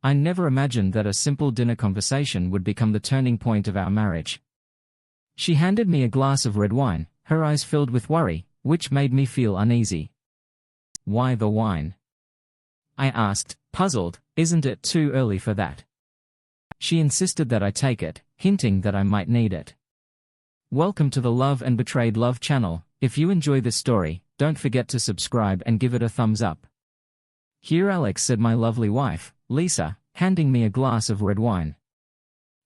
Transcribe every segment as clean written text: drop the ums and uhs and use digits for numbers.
I never imagined that a simple dinner conversation would become the turning point of our marriage. She handed me a glass of red wine, her eyes filled with worry, which made me feel uneasy. "Why the wine?" I asked, puzzled. "Isn't it too early for that?" She insisted that I take it, hinting that I might need it. Welcome to the Love and Betrayed Love channel. If you enjoy this story, don't forget to subscribe and give it a thumbs up. "Here, Alex," said my lovely wife, Lisa, handing me a glass of red wine.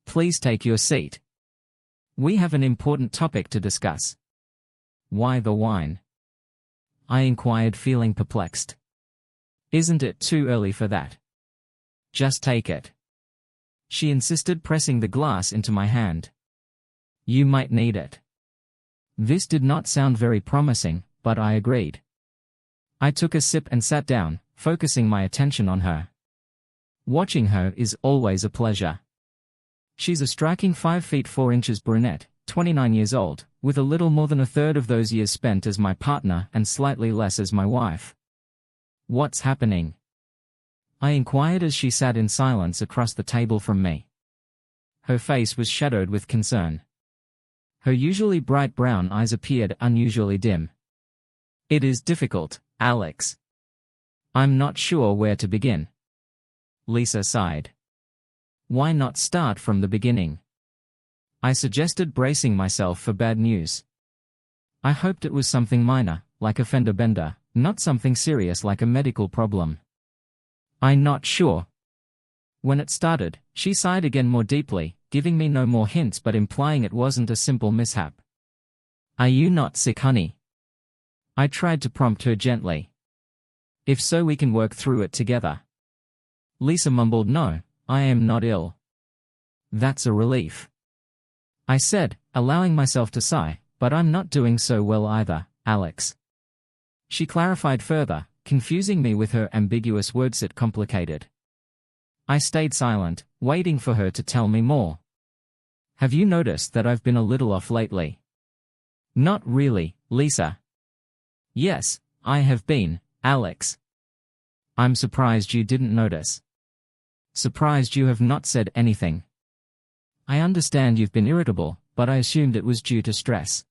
"Please take your seat. We have an important topic to discuss." "Why the wine?" I inquired, feeling perplexed. "Isn't it too early for that?" "Just take it," she insisted, pressing the glass into my hand. "You might need it." This did not sound very promising, but I agreed. I took a sip and sat down, focusing my attention on her. Watching her is always a pleasure. She's a striking 5 feet 4 inches brunette, 29 years old, with a little more than a third of those years spent as my partner and slightly less as my wife. "What's happening?" I inquired as she sat in silence across the table from me. Her face was shadowed with concern. Her usually bright brown eyes appeared unusually dim. "It is difficult, Alex. I'm not sure where to begin." Lisa sighed. "Why not start from the beginning?" I suggested, bracing myself for bad news. I hoped it was something minor, like a fender bender, not something serious like a medical problem. "I'm not sure." When it started, she sighed again, more deeply, giving me no more hints but implying it wasn't a simple mishap. "Are you not sick, honey?" I tried to prompt her gently. "If so, we can work through it together." Lisa mumbled, "No, I am not ill." "That's a relief," I said, allowing myself to sigh, "but I'm not doing so well either, Alex." She clarified further, confusing me with her ambiguous words. "It complicated." I stayed silent, waiting for her to tell me more. "Have you noticed that I've been a little off lately?" "Not really, Lisa." "Yes, I have been, Alex." "I'm surprised you didn't notice." "Surprised you have not said anything." "I understand you've been irritable, but I assumed it was due to stress."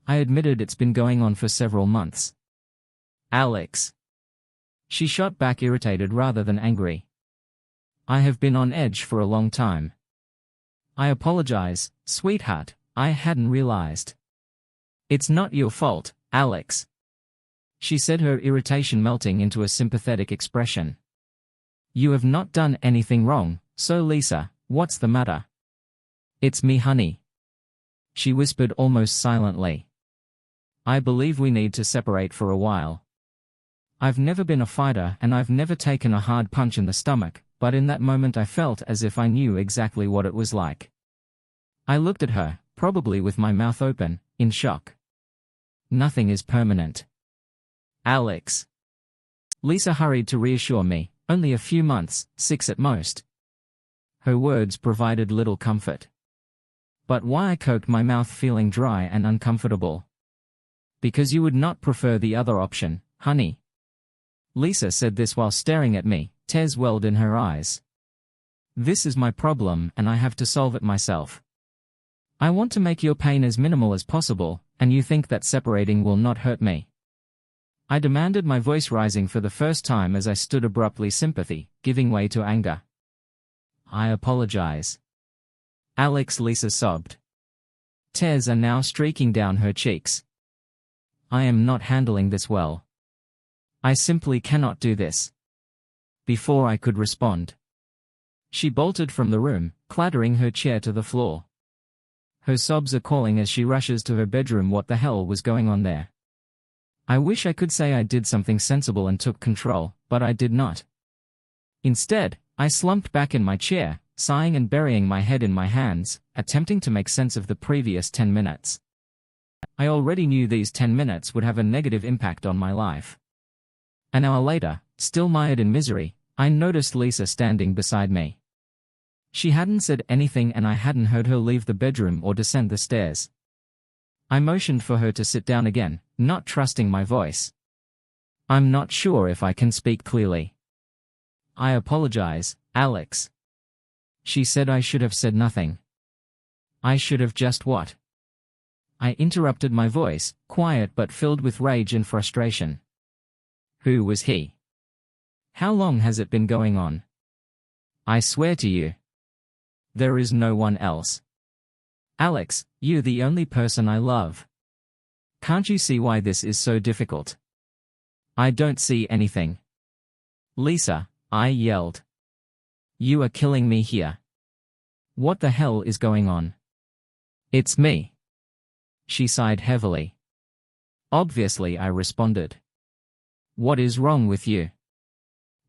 I admitted it's been going on for several months. "Alex." She shot back, irritated rather than angry. "I have been on edge for a long time." "I apologize, sweetheart, I hadn't realized." "It's not your fault, Alex," she said, her irritation melting into a sympathetic expression. "You have not done anything wrong, so Lisa, what's the matter?" "It's me, honey," she whispered almost silently. "I believe we need to separate for a while. I've never been a fighter and I've never taken a hard punch in the stomach, but in that moment I felt as if I knew exactly what it was like." I looked at her, probably with my mouth open, in shock. "Nothing is permanent, Alex." Lisa hurried to reassure me, "Only a few months, 6 at most." Her words provided little comfort. But why? I coked, my mouth feeling dry and uncomfortable. "Because you would not prefer the other option, honey." Lisa said this while staring at me, tears welled in her eyes. "This is my problem and I have to solve it myself. I want to make your pain as minimal as possible, and you think that separating will not hurt me?" I demanded, my voice rising for the first time as I stood abruptly, sympathy giving way to anger. "I apologize, Alex," Lisa sobbed. Tears are now streaking down her cheeks. "I am not handling this well. I simply cannot do this." Before I could respond, she bolted from the room, clattering her chair to the floor. Her sobs are calling as she rushes to her bedroom. What the hell was going on there? I wish I could say I did something sensible and took control, but I did not. Instead, I slumped back in my chair, sighing and burying my head in my hands, attempting to make sense of the previous 10 minutes. I already knew these 10 minutes would have a negative impact on my life. An hour later, still mired in misery, I noticed Lisa standing beside me. She hadn't said anything and I hadn't heard her leave the bedroom or descend the stairs. I motioned for her to sit down again, not trusting my voice. "I'm not sure if I can speak clearly. I apologize, Alex. She said I should have said nothing. I should have just what? I interrupted, my voice, quiet but filled with rage and frustration. Who was he? How long has it been going on? I swear to you, there is no one else. Alex, you're the only person I love. Can't you see why this is so difficult? I don't see anything. Lisa, I yelled. You are killing me here. What the hell is going on? It's me. She sighed heavily. Obviously, I responded. What is wrong with you?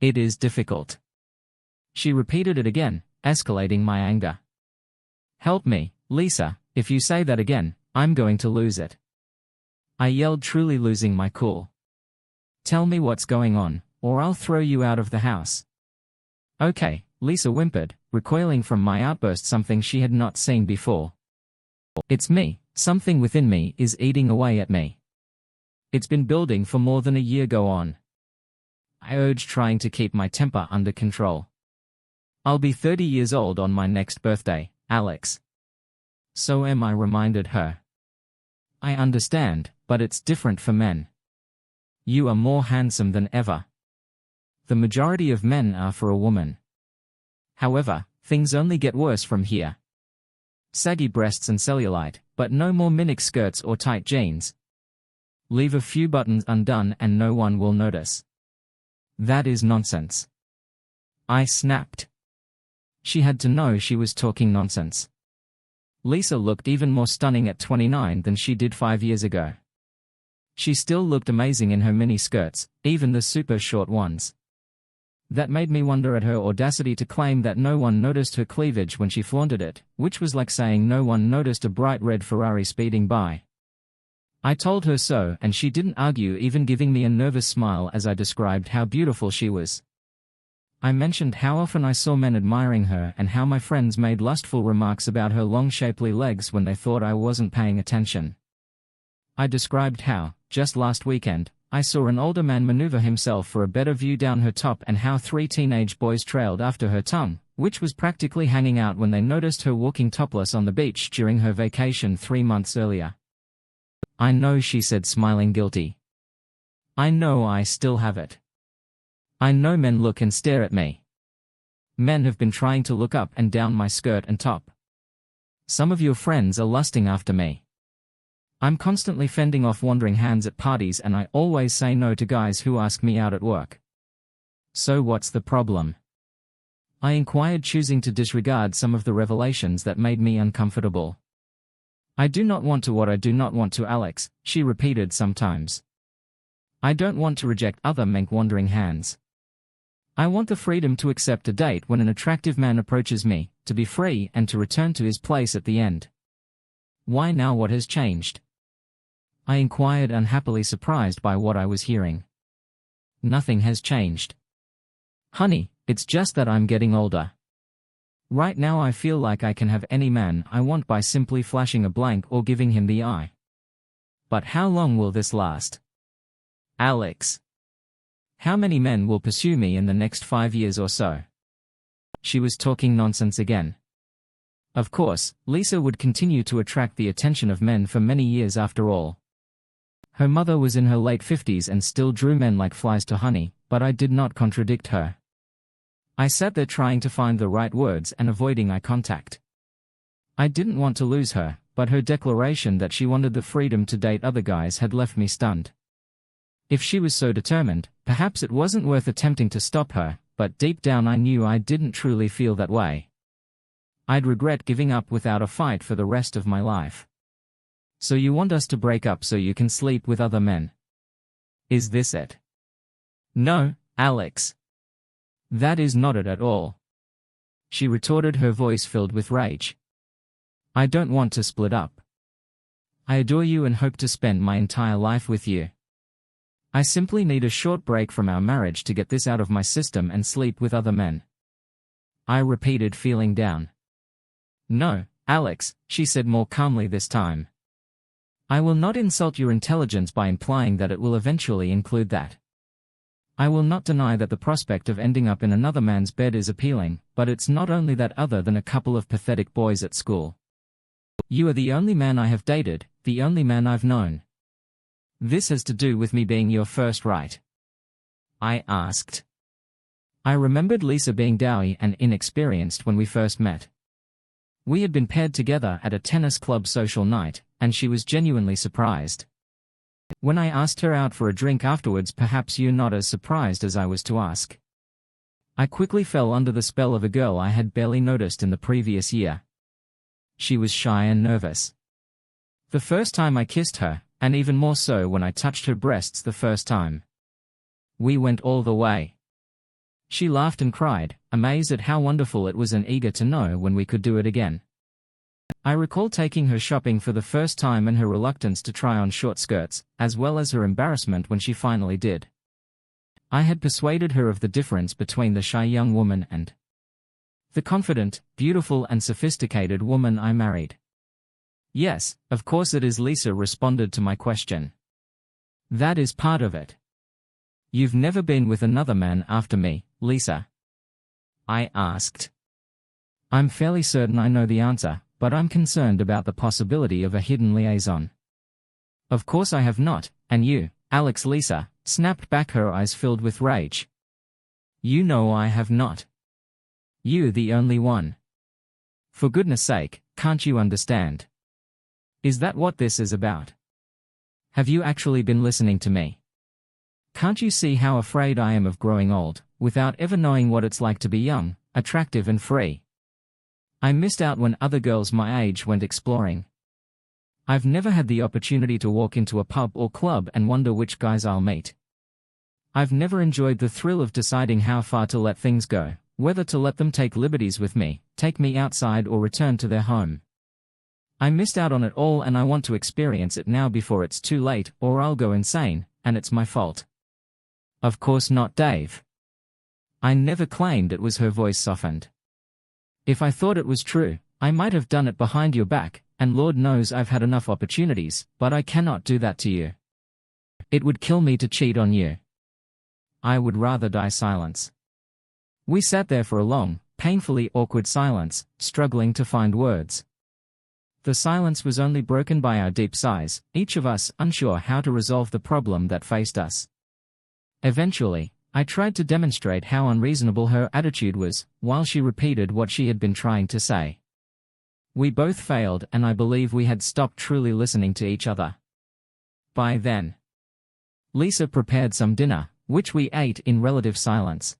It is difficult. She repeated it again, escalating my anger. Help me, Lisa, if you say that again, I'm going to lose it. I yelled, truly losing my cool. Tell me what's going on, or I'll throw you out of the house. Okay, Lisa whimpered, recoiling from my outburst, something she had not seen before. It's me, something within me is eating away at me. It's been building for more than a year. Go on. I urged, trying to keep my temper under control. I'll be 30 years old on my next birthday, Alex. So am I, reminded her. I understand, but it's different for men. You are more handsome than ever. The majority of men are for a woman. However, things only get worse from here. Saggy breasts and cellulite, but no more minic skirts or tight jeans. Leave a few buttons undone and no one will notice. That is nonsense. I snapped. She had to know she was talking nonsense. Lisa looked even more stunning at 29 than she did 5 years ago. She still looked amazing in her mini skirts, even the super short ones. That made me wonder at her audacity to claim that no one noticed her cleavage when she flaunted it, which was like saying no one noticed a bright red Ferrari speeding by. I told her so, and she didn't argue, even giving me a nervous smile as I described how beautiful she was. I mentioned how often I saw men admiring her and how my friends made lustful remarks about her long shapely legs when they thought I wasn't paying attention. I described how, just last weekend, I saw an older man maneuver himself for a better view down her top, and how 3 teenage boys trailed after her tongue, which was practically hanging out, when they noticed her walking topless on the beach during her vacation 3 months earlier. I know, she said, smiling guilty. I know I still have it. I know men look and stare at me. Men have been trying to look up and down my skirt and top. Some of your friends are lusting after me. I'm constantly fending off wandering hands at parties, and I always say no to guys who ask me out at work. So what's the problem? I inquired, choosing to disregard some of the revelations that made me uncomfortable. I do not want to what I do not want to, Alex, she repeated sometimes. I don't want to reject other men wandering hands. I want the freedom to accept a date when an attractive man approaches me, to be free and to return to his place at the end. Why now? What has changed? I inquired, unhappily surprised by what I was hearing. Nothing has changed. Honey, it's just that I'm getting older. Right now I feel like I can have any man I want by simply flashing a blank or giving him the eye. But how long will this last? Alex. How many men will pursue me in the next 5 years or so? She was talking nonsense again. Of course, Lisa would continue to attract the attention of men for many years after all. Her mother was in her late 50s and still drew men like flies to honey, but I did not contradict her. I sat there trying to find the right words and avoiding eye contact. I didn't want to lose her, but her declaration that she wanted the freedom to date other guys had left me stunned. If she was so determined, perhaps it wasn't worth attempting to stop her, but deep down I knew I didn't truly feel that way. I'd regret giving up without a fight for the rest of my life. So you want us to break up so you can sleep with other men? Is this it? No, Alex. That is not it at all. She retorted, her voice filled with rage. I don't want to split up. I adore you and hope to spend my entire life with you. I simply need a short break from our marriage to get this out of my system and sleep with other men. I repeated, feeling down. No, Alex, she said more calmly this time. I will not insult your intelligence by implying that it will eventually include that. I will not deny that the prospect of ending up in another man's bed is appealing, but it's not only that other than a couple of pathetic boys at school. You are the only man I have dated, the only man I've known. This has to do with me being your first right? I asked. I remembered Lisa being doughy and inexperienced when we first met. We had been paired together at a tennis club social night, and she was genuinely surprised. When I asked her out for a drink afterwards, perhaps you're not as surprised as I was to ask. I quickly fell under the spell of a girl I had barely noticed in the previous year. She was shy and nervous. The first time I kissed her, and even more so when I touched her breasts the first time. We went all the way. She laughed and cried, amazed at how wonderful it was and eager to know when we could do it again. I recall taking her shopping for the first time and her reluctance to try on short skirts, as well as her embarrassment when she finally did. I had persuaded her of the difference between the shy young woman and the confident, beautiful and sophisticated woman I married. Yes, of course it is, Lisa responded to my question. That is part of it. You've never been with another man after me, Lisa? I asked. I'm fairly certain I know the answer, but I'm concerned about the possibility of a hidden liaison. Of course I have not, and you, Alex, Lisa, snapped back, her eyes filled with rage. You know I have not. You the only one. For goodness sake, can't you understand? Is that what this is about? Have you actually been listening to me? Can't you see how afraid I am of growing old, without ever knowing what it's like to be young, attractive and free? I missed out when other girls my age went exploring. I've never had the opportunity to walk into a pub or club and wonder which guys I'll meet. I've never enjoyed the thrill of deciding how far to let things go, whether to let them take liberties with me, take me outside or return to their home. I missed out on it all and I want to experience it now before it's too late, or I'll go insane, and it's my fault. Of course not, Dave. I never claimed it was. Her voice softened. If I thought it was true, I might have done it behind your back, and Lord knows I've had enough opportunities, but I cannot do that to you. It would kill me to cheat on you. I would rather die. Silence. We sat there for a long, painfully awkward silence, struggling to find words. The silence was only broken by our deep sighs, each of us unsure how to resolve the problem that faced us. Eventually, I tried to demonstrate how unreasonable her attitude was, while she repeated what she had been trying to say. We both failed, and I believe we had stopped truly listening to each other. By then, Lisa prepared some dinner, which we ate in relative silence.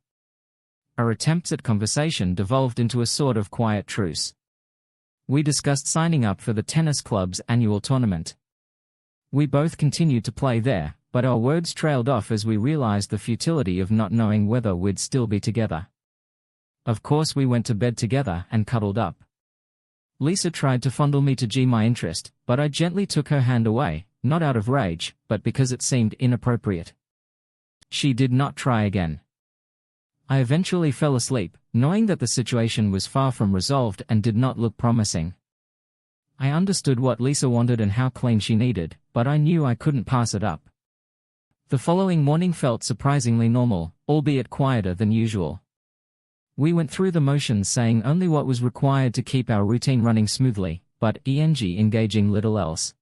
Our attempts at conversation devolved into a sort of quiet truce. We discussed signing up for the tennis club's annual tournament. We both continued to play there, but our words trailed off as we realized the futility of not knowing whether we'd still be together. Of course we went to bed together and cuddled up. Lisa tried to fondle me to gauge my interest, but I gently took her hand away, not out of rage, but because it seemed inappropriate. She did not try again. I eventually fell asleep, knowing that the situation was far from resolved and did not look promising. I understood what Lisa wanted and how clean she needed, but I knew I couldn't pass it up. The following morning felt surprisingly normal, albeit quieter than usual. We went through the motions, saying only what was required to keep our routine running smoothly, but engaging little else.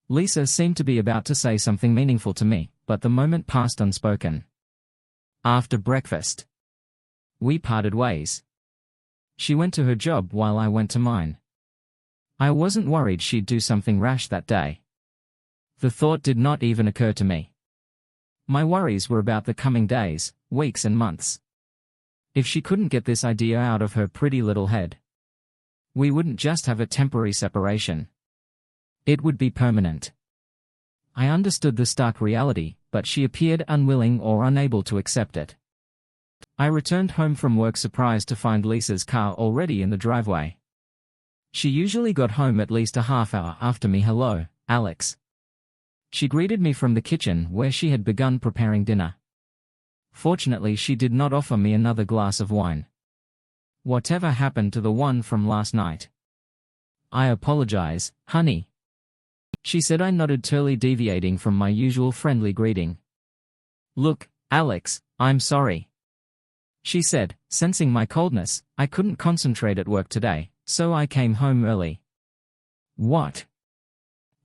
Lisa seemed to be about to say something meaningful to me, but the moment passed unspoken. After breakfast, we parted ways. She went to her job while I went to mine. I wasn't worried she'd do something rash that day. The thought did not even occur to me. My worries were about the coming days, weeks and months. If she couldn't get this idea out of her pretty little head, we wouldn't just have a temporary separation. It would be permanent. I understood the stark reality, but she appeared unwilling or unable to accept it. I returned home from work surprised to find Lisa's car already in the driveway. She usually got home at least a half hour after me. Hello, Alex. She greeted me from the kitchen where she had begun preparing dinner. Fortunately, she did not offer me another glass of wine. Whatever happened to the one from last night? I apologize, honey. She said. I nodded, turely deviating from my usual friendly greeting. Look, Alex, I'm sorry. She said, sensing my coldness. I couldn't concentrate at work today, so I came home early. What?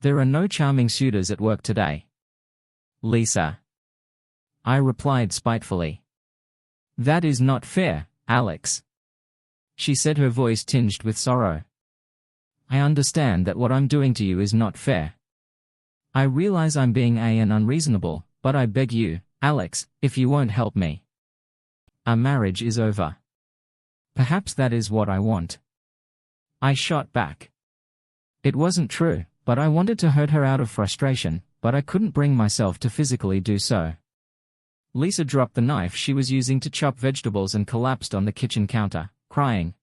There are no charming suitors at work today. Lisa. I replied spitefully. That is not fair, Alex. She said, her voice tinged with sorrow. I understand that what I'm doing to you is not fair. I realize I'm being and unreasonable, but I beg you, Alex, if you won't help me. Our marriage is over. Perhaps that is what I want. I shot back. It wasn't true, but I wanted to hurt her out of frustration, but I couldn't bring myself to physically do so. Lisa dropped the knife she was using to chop vegetables and collapsed on the kitchen counter, crying.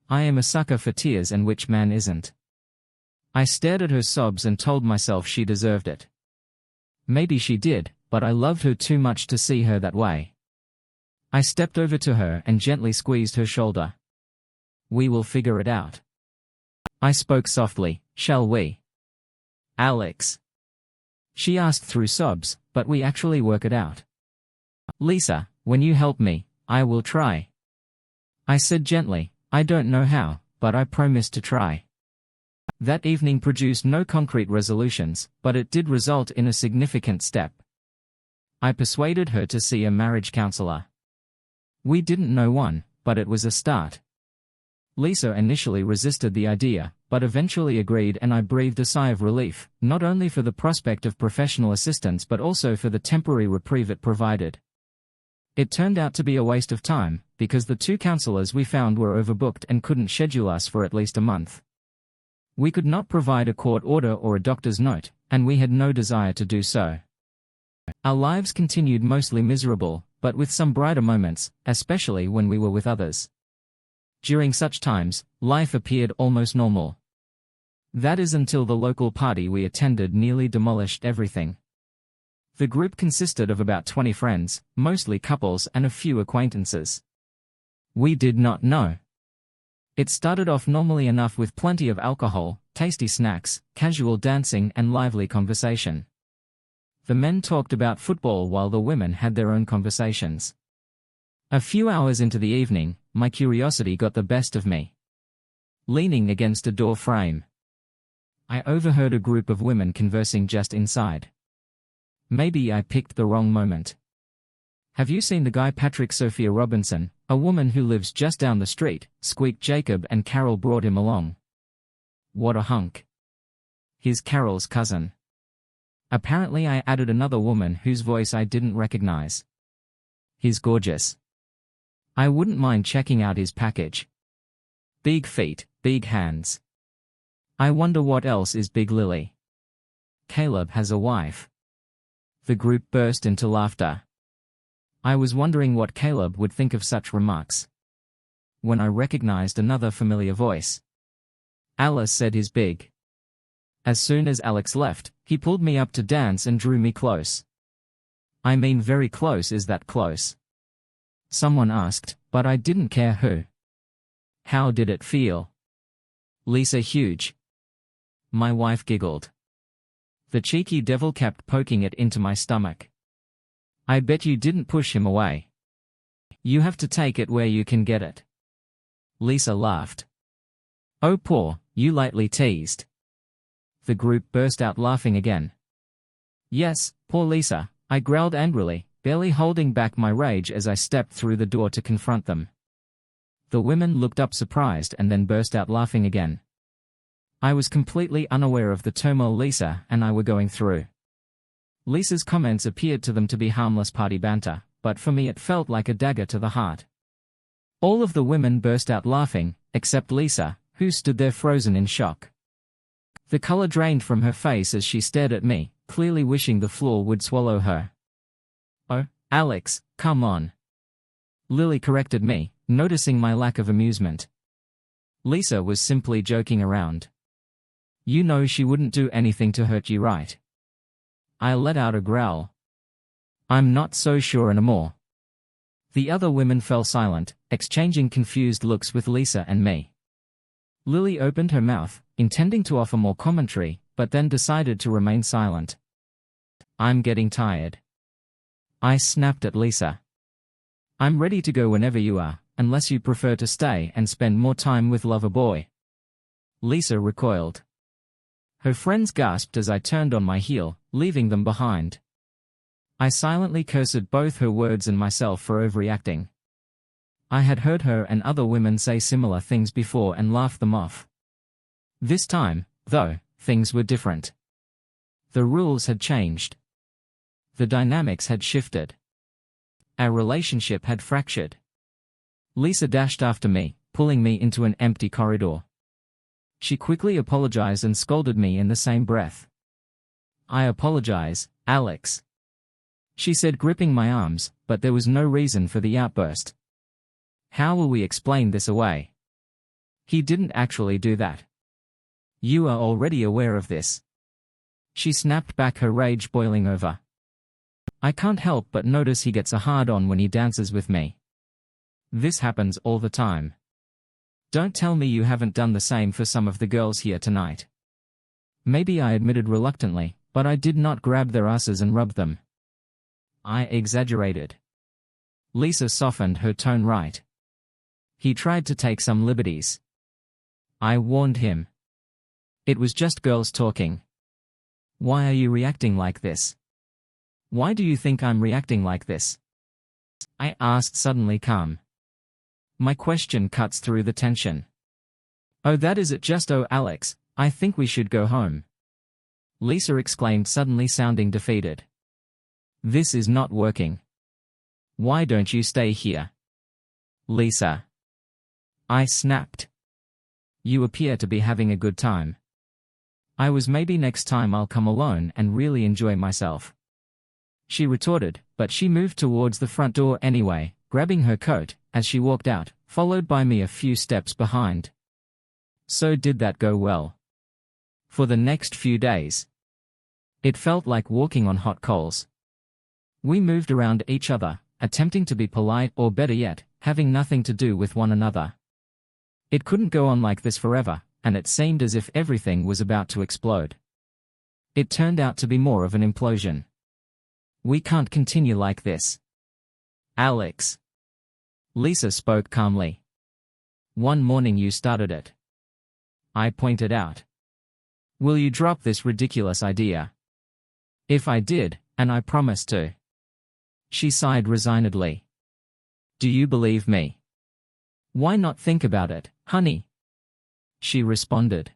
I am a sucker for tears, and which man isn't? I stared at her sobs and told myself she deserved it. Maybe she did, but I loved her too much to see her that way. I stepped over to her and gently squeezed her shoulder. We will figure it out. I spoke softly, shall we? Alex. She asked through sobs, but we actually work it out. Lisa, when you help me, I will try. I said gently, I don't know how, but I promise to try. That evening produced no concrete resolutions, but it did result in a significant step. I persuaded her to see a marriage counselor. We didn't know one, but it was a start. Lisa initially resisted the idea, but eventually agreed, and I breathed a sigh of relief, not only for the prospect of professional assistance but also for the temporary reprieve it provided. It turned out to be a waste of time, because the 2 counselors we found were overbooked and couldn't schedule us for at least a month. We could not provide a court order or a doctor's note, and we had no desire to do so. Our lives continued mostly miserable, but with some brighter moments, especially when we were with others. During such times, life appeared almost normal. That is until the local party we attended nearly demolished everything. The group consisted of about 20 friends, mostly couples, and a few acquaintances. We did not know. It started off normally enough with plenty of alcohol, tasty snacks, casual dancing, and lively conversation. The men talked about football while the women had their own conversations. A few hours into the evening, my curiosity got the best of me. Leaning against a door frame, I overheard a group of women conversing just inside. Maybe I picked the wrong moment. Have you seen the guy Patrick? Sophia Robinson, a woman who lives just down the street, squeaked Jacob, and Carol brought him along. What a hunk. He's Carol's cousin. Apparently I added another woman whose voice I didn't recognize. He's gorgeous. I wouldn't mind checking out his package. Big feet, big hands. I wonder what else is Big Lily. Caleb has a wife. The group burst into laughter. I was wondering what Caleb would think of such remarks, when I recognized another familiar voice. Alice said he's big. As soon as Alex left, he pulled me up to dance and drew me close. I mean, very close. Is that close? Someone asked, but I didn't care who. How did it feel? Lisa, huge. My wife giggled. The cheeky devil kept poking it into my stomach. I bet you didn't push him away. You have to take it where you can get it. Lisa laughed. Oh, poor, you lightly teased. The group burst out laughing again. Yes, poor Lisa, I growled angrily, barely holding back my rage as I stepped through the door to confront them. The women looked up surprised and then burst out laughing again. I was completely unaware of the turmoil Lisa and I were going through. Lisa's comments appeared to them to be harmless party banter, but for me it felt like a dagger to the heart. All of the women burst out laughing, except Lisa, who stood there frozen in shock. The color drained from her face as she stared at me, clearly wishing the floor would swallow her. Oh, Alex, come on. Lily corrected me, noticing my lack of amusement. Lisa was simply joking around. You know she wouldn't do anything to hurt you, right? I let out a growl. I'm not so sure anymore. The other women fell silent, exchanging confused looks with Lisa and me. Lily opened her mouth, intending to offer more commentary, but then decided to remain silent. I'm getting tired. I snapped at Lisa. I'm ready to go whenever you are, unless you prefer to stay and spend more time with lover boy. Lisa recoiled. Her friends gasped as I turned on my heel, leaving them behind. I silently cursed both her words and myself for overreacting. I had heard her and other women say similar things before and laughed them off. This time, though, things were different. The rules had changed. The dynamics had shifted. Our relationship had fractured. Lisa dashed after me, pulling me into an empty corridor. She quickly apologized and scolded me in the same breath. I apologize, Alex. She said, gripping my arms, but there was no reason for the outburst. How will we explain this away? He didn't actually do that. You are already aware of this. She snapped back, her rage boiling over. I can't help but notice he gets a hard-on when he dances with me. This happens all the time. Don't tell me you haven't done the same for some of the girls here tonight. Maybe I admitted reluctantly, but I did not grab their asses and rub them. I exaggerated. Lisa softened, her tone right. He tried to take some liberties. I warned him. It was just girls talking. Why are you reacting like this? Why do you think I'm reacting like this? I asked, suddenly calm. My question cuts through the tension. Oh, that is it just. Oh, Alex, I think we should go home. Lisa exclaimed, suddenly sounding defeated. This is not working. Why don't you stay here? Lisa. I snapped. You appear to be having a good time. I was. Maybe next time I'll come alone and really enjoy myself. She retorted, but she moved towards the front door anyway, grabbing her coat as she walked out, followed by me a few steps behind. So did that go well? For the next few days. It felt like walking on hot coals. We moved around each other, attempting to be polite, or better yet, having nothing to do with one another. It couldn't go on like this forever, and it seemed as if everything was about to explode. It turned out to be more of an implosion. We can't continue like this. Alex. Lisa spoke calmly. One morning you started it. I pointed out. Will you drop this ridiculous idea? If I did, and I promised to. She sighed resignedly. Do you believe me? Why not think about it, honey? She responded.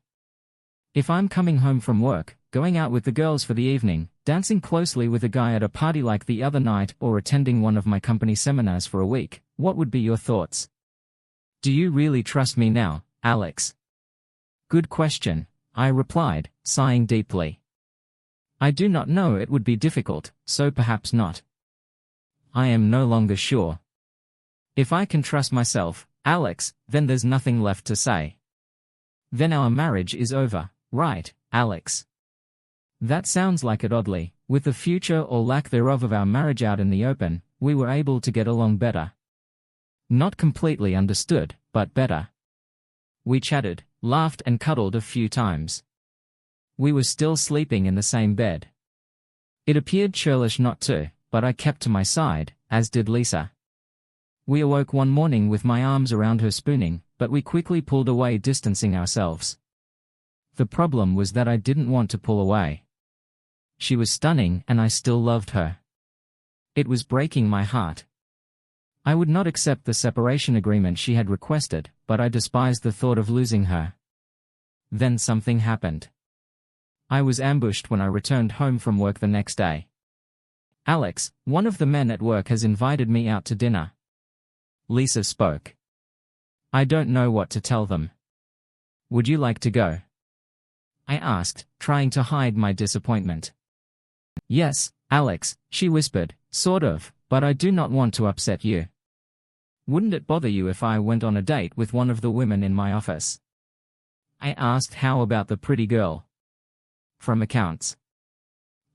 If I'm coming home from work, going out with the girls for the evening, dancing closely with a guy at a party like the other night, or attending one of my company seminars for a week, what would be your thoughts? Do you really trust me now, Alex? Good question, I replied, sighing deeply. I do not know. It would be difficult, so perhaps not. I am no longer sure. If I can trust myself, Alex, then there's nothing left to say. Then our marriage is over, right, Alex? That sounds like it. Oddly, with the future or lack thereof of our marriage out in the open, we were able to get along better. Not completely understood, but better. We chatted, laughed and cuddled a few times. We were still sleeping in the same bed. It appeared churlish not to, but I kept to my side, as did Lisa. We awoke one morning with my arms around her spooning, but we quickly pulled away, distancing ourselves. The problem was that I didn't want to pull away. She was stunning and I still loved her. It was breaking my heart. I would not accept the separation agreement she had requested, but I despised the thought of losing her. Then something happened. I was ambushed when I returned home from work the next day. Alex, one of the men at work, has invited me out to dinner. Lisa spoke. I don't know what to tell them. Would you like to go? I asked, trying to hide my disappointment. Yes, Alex, she whispered, sort of, but I do not want to upset you. Wouldn't it bother you if I went on a date with one of the women in my office? I asked, how about the pretty girl from accounts?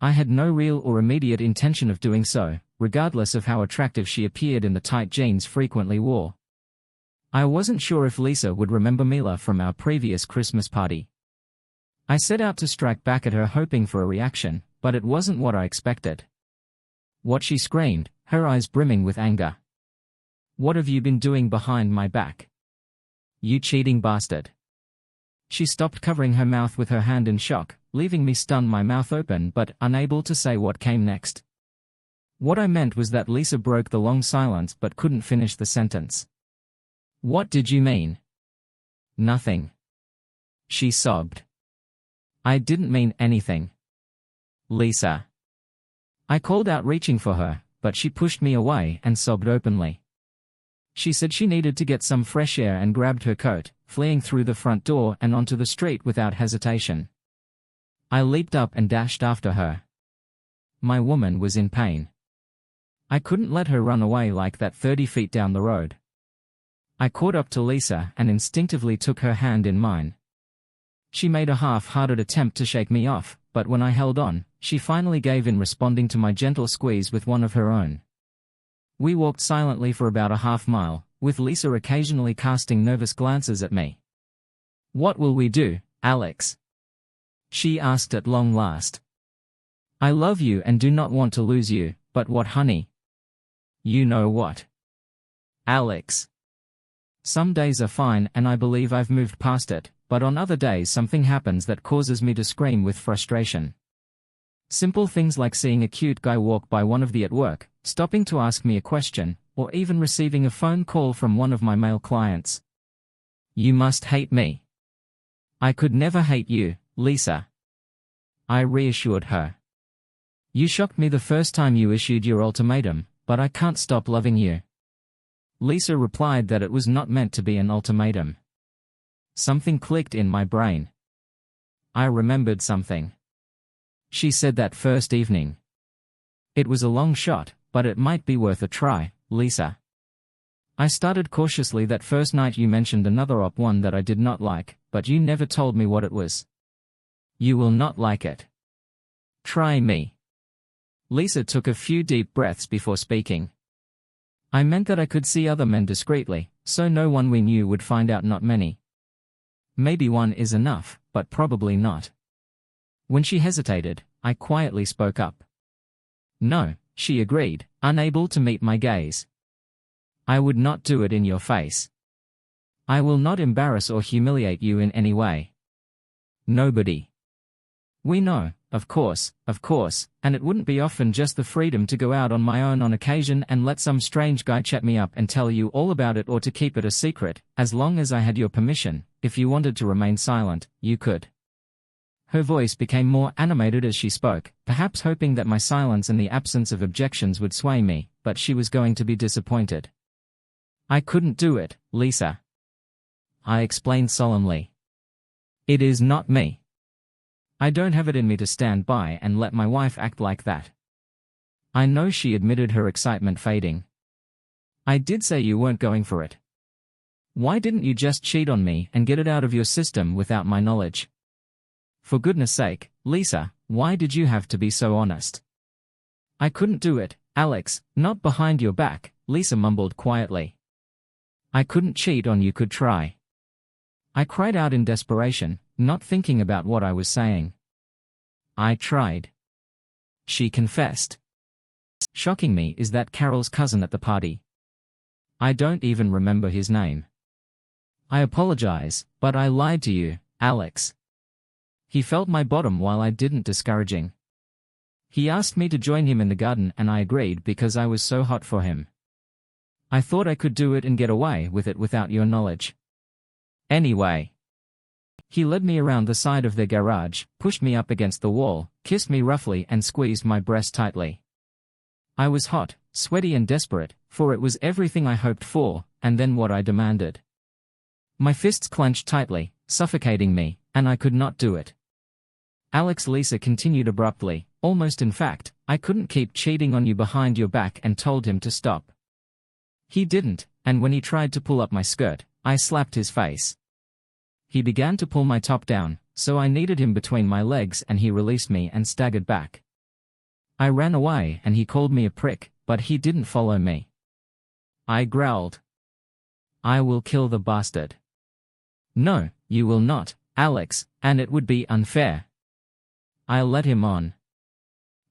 I had no real or immediate intention of doing so, regardless of how attractive she appeared in the tight jeans frequently wore. I wasn't sure if Lisa would remember Mila from our previous Christmas party. I set out to strike back at her, hoping for a reaction, but it wasn't what I expected. What she screamed, her eyes brimming with anger. What have you been doing behind my back? You cheating bastard. She stopped, covering her mouth with her hand in shock, leaving me stunned, my mouth open but unable to say what came next. What I meant was that Lisa broke the long silence but couldn't finish the sentence. What did you mean? Nothing. She sobbed. I didn't mean anything. Lisa. I called out, reaching for her, but she pushed me away and sobbed openly. She said she needed to get some fresh air and grabbed her coat, fleeing through the front door and onto the street without hesitation. I leaped up and dashed after her. My woman was in pain. I couldn't let her run away like that 30 feet down the road. I caught up to Lisa and instinctively took her hand in mine. She made a half-hearted attempt to shake me off, but when I held on, she finally gave in, responding to my gentle squeeze with one of her own. We walked silently for about a half-mile, with Lisa occasionally casting nervous glances at me. What will we do, Alex? She asked at long last. I love you and do not want to lose you, but what, honey? You know what? Alex. Some days are fine and I believe I've moved past it, but on other days something happens that causes me to scream with frustration. Simple things like seeing a cute guy walk by one of the at work, stopping to ask me a question, or even receiving a phone call from one of my male clients. You must hate me. I could never hate you, Lisa. I reassured her. You shocked me the first time you issued your ultimatum, but I can't stop loving you. Lisa replied that it was not meant to be an ultimatum. Something clicked in my brain. I remembered something. She said that first evening. It was a long shot, but it might be worth a try, Lisa. I started cautiously. That first night you mentioned another one that I did not like, but you never told me what it was. You will not like it. Try me. Lisa took a few deep breaths before speaking. I meant that I could see other men discreetly, so no one we knew would find out. Not many. Maybe one is enough, but probably not. When she hesitated, I quietly spoke up. No, she agreed, unable to meet my gaze. I would not do it in your face. I will not embarrass or humiliate you in any way. Nobody. We know, of course, and it wouldn't be often, just the freedom to go out on my own on occasion and let some strange guy chat me up and tell you all about it, or to keep it a secret, as long as I had your permission. If you wanted to remain silent, you could. Her voice became more animated as she spoke, perhaps hoping that my silence and the absence of objections would sway me, but she was going to be disappointed. I couldn't do it, Lisa. I explained solemnly. It is not me. I don't have it in me to stand by and let my wife act like that. I know, she admitted, her excitement fading. I did say you weren't going for it. Why didn't you just cheat on me and get it out of your system without my knowledge? For goodness sake, Lisa, why did you have to be so honest? I couldn't do it, Alex, not behind your back, Lisa mumbled quietly. I couldn't cheat on you. Could try. I cried out in desperation, not thinking about what I was saying. I tried. She confessed. Shocking me is that Carol's cousin at the party. I don't even remember his name. I apologize, but I lied to you, Alex. He felt my bottom while I didn't. Discouraging. He asked me to join him in the garden and I agreed because I was so hot for him. I thought I could do it and get away with it without your knowledge. Anyway. He led me around the side of their garage, pushed me up against the wall, kissed me roughly and squeezed my breast tightly. I was hot, sweaty and desperate, for it was everything I hoped for, and then what I demanded. My fists clenched tightly, suffocating me, and I could not do it. Alex, Lisa continued abruptly, almost in fact, I couldn't keep cheating on you behind your back, and told him to stop. He didn't, and when he tried to pull up my skirt, I slapped his face. He began to pull my top down, so I kneaded him between my legs and he released me and staggered back. I ran away and he called me a prick, but he didn't follow me. I growled. I will kill the bastard. No, you will not, Alex, and it would be unfair. I led him on.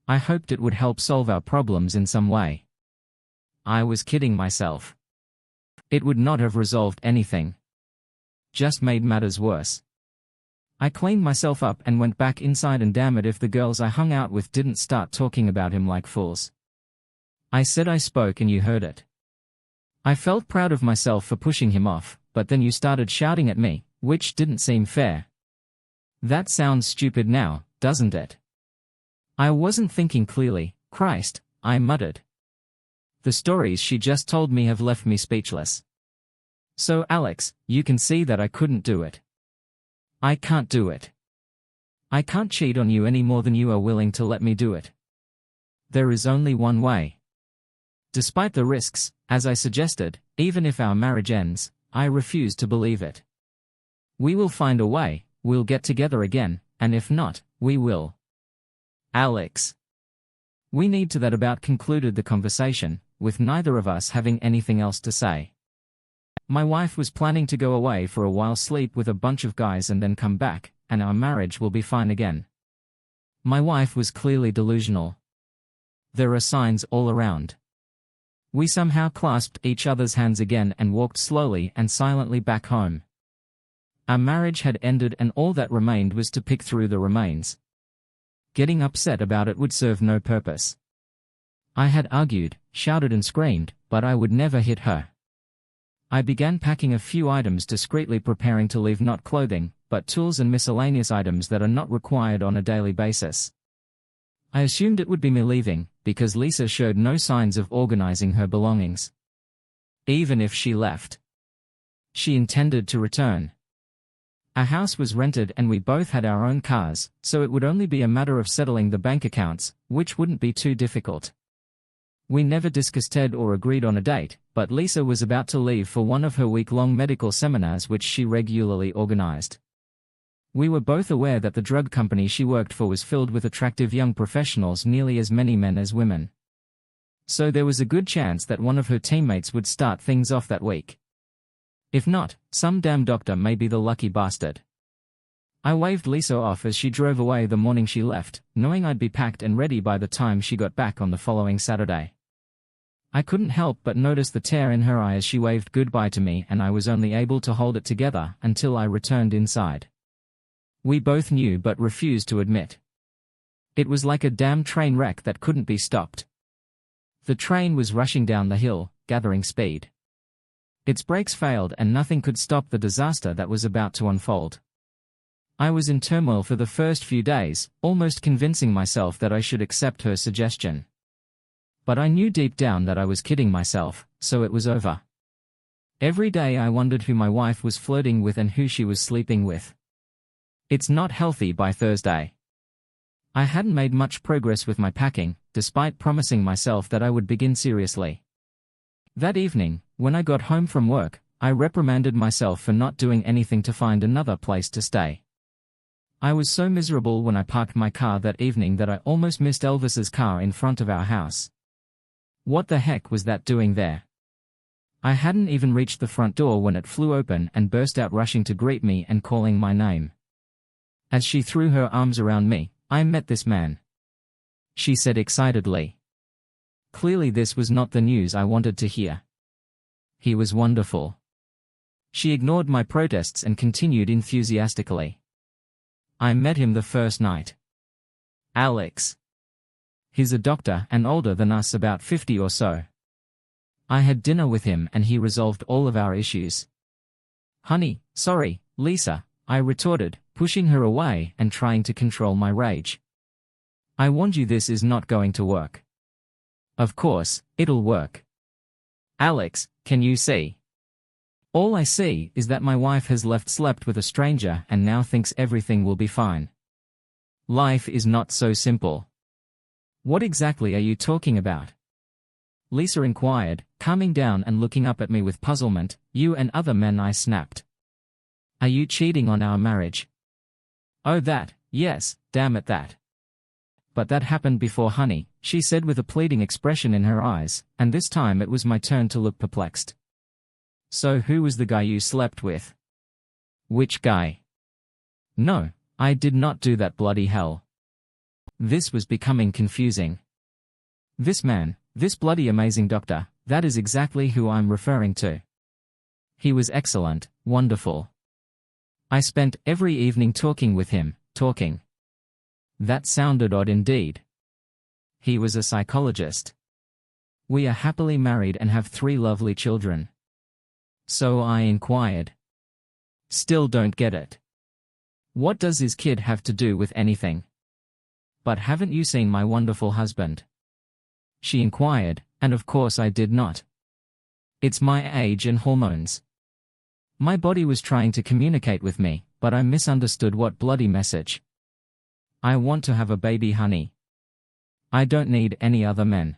I hoped it would help solve our problems in some way. I was kidding myself. It would not have resolved anything. Just made matters worse. I cleaned myself up and went back inside, and damn it if the girls I hung out with didn't start talking about him like fools. I said I spoke and you heard it. I felt proud of myself for pushing him off, but then you started shouting at me, which didn't seem fair. That sounds stupid now, doesn't it? I wasn't thinking clearly. Christ, I muttered. The stories she just told me have left me speechless. So Alex, you can see that I couldn't do it. I can't do it. I can't cheat on you any more than you are willing to let me do it. There is only one way. Despite the risks, as I suggested, even if our marriage ends, I refuse to believe it. We will find a way, we'll get together again, and if not, we will. Alex. We need to. That about concluded the conversation, with neither of us having anything else to say. My wife was planning to go away for a while, sleep with a bunch of guys and then come back, and our marriage will be fine again. My wife was clearly delusional. There are signs all around. We somehow clasped each other's hands again and walked slowly and silently back home. Our marriage had ended and all that remained was to pick through the remains. Getting upset about it would serve no purpose. I had argued, shouted and screamed, but I would never hit her. I began packing a few items, discreetly preparing to leave, not clothing, but tools and miscellaneous items that are not required on a daily basis. I assumed it would be me leaving, because Lisa showed no signs of organizing her belongings. Even if she left, she intended to return. Our house was rented and we both had our own cars, so it would only be a matter of settling the bank accounts, which wouldn't be too difficult. We never discussed Ted or agreed on a date, but Lisa was about to leave for one of her week-long medical seminars which she regularly organized. We were both aware that the drug company she worked for was filled with attractive young professionals, nearly as many men as women. So there was a good chance that one of her teammates would start things off that week. If not, some damn doctor may be the lucky bastard. I waved Lisa off as she drove away the morning she left, knowing I'd be packed and ready by the time she got back on the following Saturday. I couldn't help but notice the tear in her eye as she waved goodbye to me, and I was only able to hold it together until I returned inside. We both knew but refused to admit. It was like a damn train wreck that couldn't be stopped. The train was rushing down the hill, gathering speed. Its brakes failed and nothing could stop the disaster that was about to unfold. I was in turmoil for the first few days, almost convincing myself that I should accept her suggestion. But I knew deep down that I was kidding myself, so it was over. Every day I wondered who my wife was flirting with and who she was sleeping with. It's not healthy. By Thursday, I hadn't made much progress with my packing, despite promising myself that I would begin seriously. That evening, when I got home from work, I reprimanded myself for not doing anything to find another place to stay. I was so miserable when I parked my car that evening that I almost missed Elvis's car in front of our house. What the heck was that doing there? I hadn't even reached the front door when it flew open and burst out, rushing to greet me and calling my name. As she threw her arms around me, "I met this man," she said excitedly. Clearly this was not the news I wanted to hear. He was wonderful. She ignored my protests and continued enthusiastically. I met him the first night. Alex. He's a doctor and older than us, about 50 or so. I had dinner with him and he resolved all of our issues. Honey, sorry, Lisa, I retorted, pushing her away and trying to control my rage. I warned you, this is not going to work. Of course, it'll work. Alex, can you see? All I see is that my wife has slept with a stranger and now thinks everything will be fine. Life is not so simple. What exactly are you talking about? Lisa inquired, calming down and looking up at me with puzzlement. You and other men, I snapped. Are you cheating on our marriage? Oh, that, yes, damn it, that. But that happened before, honey, she said with a pleading expression in her eyes, and this time it was my turn to look perplexed. So who was the guy you slept with? Which guy? No, I did not do that, bloody hell. This was becoming confusing. This man, this bloody amazing doctor, that is exactly who I'm referring to. He was excellent, wonderful. I spent every evening talking with him, talking. That sounded odd indeed. He was a psychologist. We are happily married and have 3 lovely children. So I inquired. Still don't get it. What does his kid have to do with anything? But haven't you seen my wonderful husband? She inquired, and of course I did not. It's my age and hormones. My body was trying to communicate with me, but I misunderstood what bloody message. I want to have a baby, honey. I don't need any other men.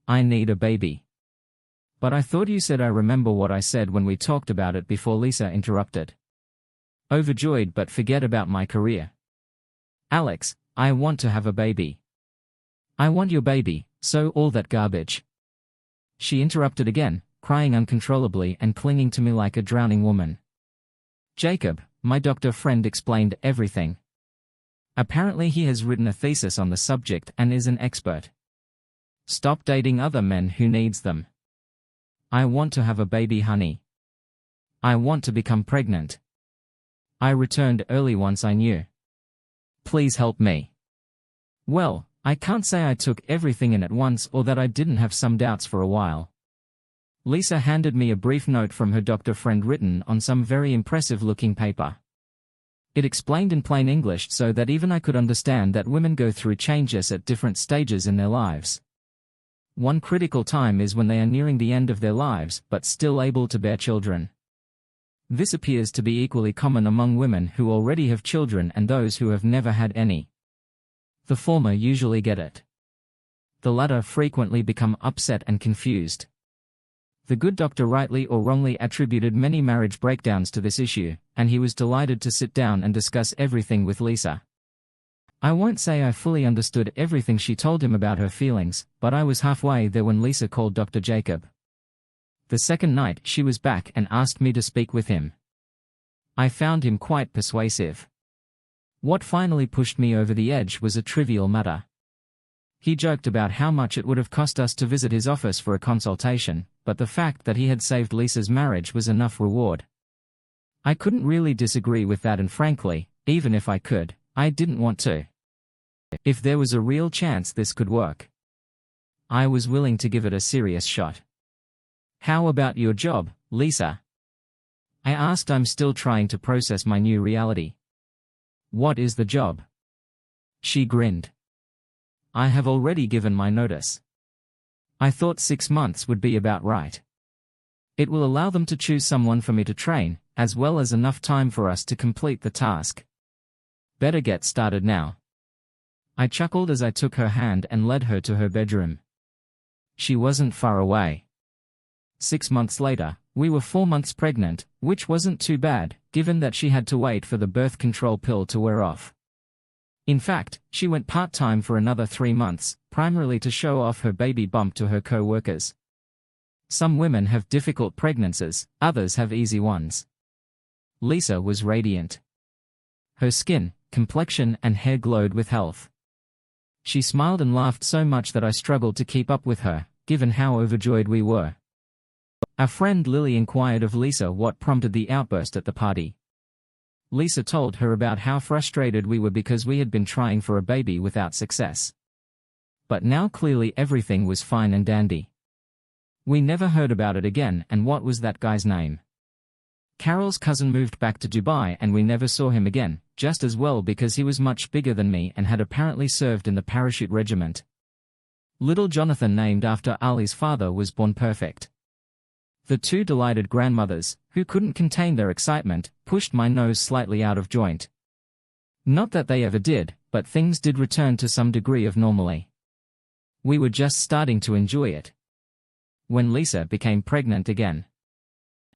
I need a baby. But I thought you said I remember what I said when we talked about it before. Lisa interrupted. Overjoyed, but forget about my career. Alex, I want to have a baby. I want your baby, so all that garbage. She interrupted again, crying uncontrollably and clinging to me like a drowning woman. Jacob, my doctor friend, explained everything. Apparently he has written a thesis on the subject and is an expert. Stop dating other men who needs them. I want to have a baby, honey. I want to become pregnant. I returned early once I knew. Please help me. Well, I can't say I took everything in at once or that I didn't have some doubts for a while. Lisa handed me a brief note from her doctor friend written on some very impressive-looking paper. It explained in plain English so that even I could understand that women go through changes at different stages in their lives. One critical time is when they are nearing the end of their lives but still able to bear children. This appears to be equally common among women who already have children and those who have never had any. The former usually get it. The latter frequently become upset and confused. The good doctor rightly or wrongly attributed many marriage breakdowns to this issue, and he was delighted to sit down and discuss everything with Lisa. I won't say I fully understood everything she told him about her feelings, but I was halfway there when Lisa called Dr. Jacob. The second night she was back and asked me to speak with him. I found him quite persuasive. What finally pushed me over the edge was a trivial matter. He joked about how much it would have cost us to visit his office for a consultation, but the fact that he had saved Lisa's marriage was enough reward. I couldn't really disagree with that, and frankly, even if I could, I didn't want to. If there was a real chance this could work, I was willing to give it a serious shot. How about your job, Lisa? I asked. I'm still trying to process my new reality. What is the job? She grinned. I have already given my notice. I thought 6 months would be about right. It will allow them to choose someone for me to train, as well as enough time for us to complete the task. Better get started now. I chuckled as I took her hand and led her to her bedroom. She wasn't far away. 6 months later, we were 4 months pregnant, which wasn't too bad, given that she had to wait for the birth control pill to wear off. In fact, she went part-time for another 3 months, primarily to show off her baby bump to her co-workers. Some women have difficult pregnancies, others have easy ones. Lisa was radiant. Her skin, complexion and hair glowed with health. She smiled and laughed so much that I struggled to keep up with her, given how overjoyed we were. Our friend Lily inquired of Lisa what prompted the outburst at the party. Lisa told her about how frustrated we were because we had been trying for a baby without success. But now clearly everything was fine and dandy. We never heard about it again, and what was that guy's name? Carol's cousin moved back to Dubai and we never saw him again, just as well because he was much bigger than me and had apparently served in the parachute regiment. Little Jonathan, named after Ali's father, was born perfect. The two delighted grandmothers, who couldn't contain their excitement, pushed my nose slightly out of joint. Not that they ever did, but things did return to some degree of normalcy. We were just starting to enjoy it when Lisa became pregnant again.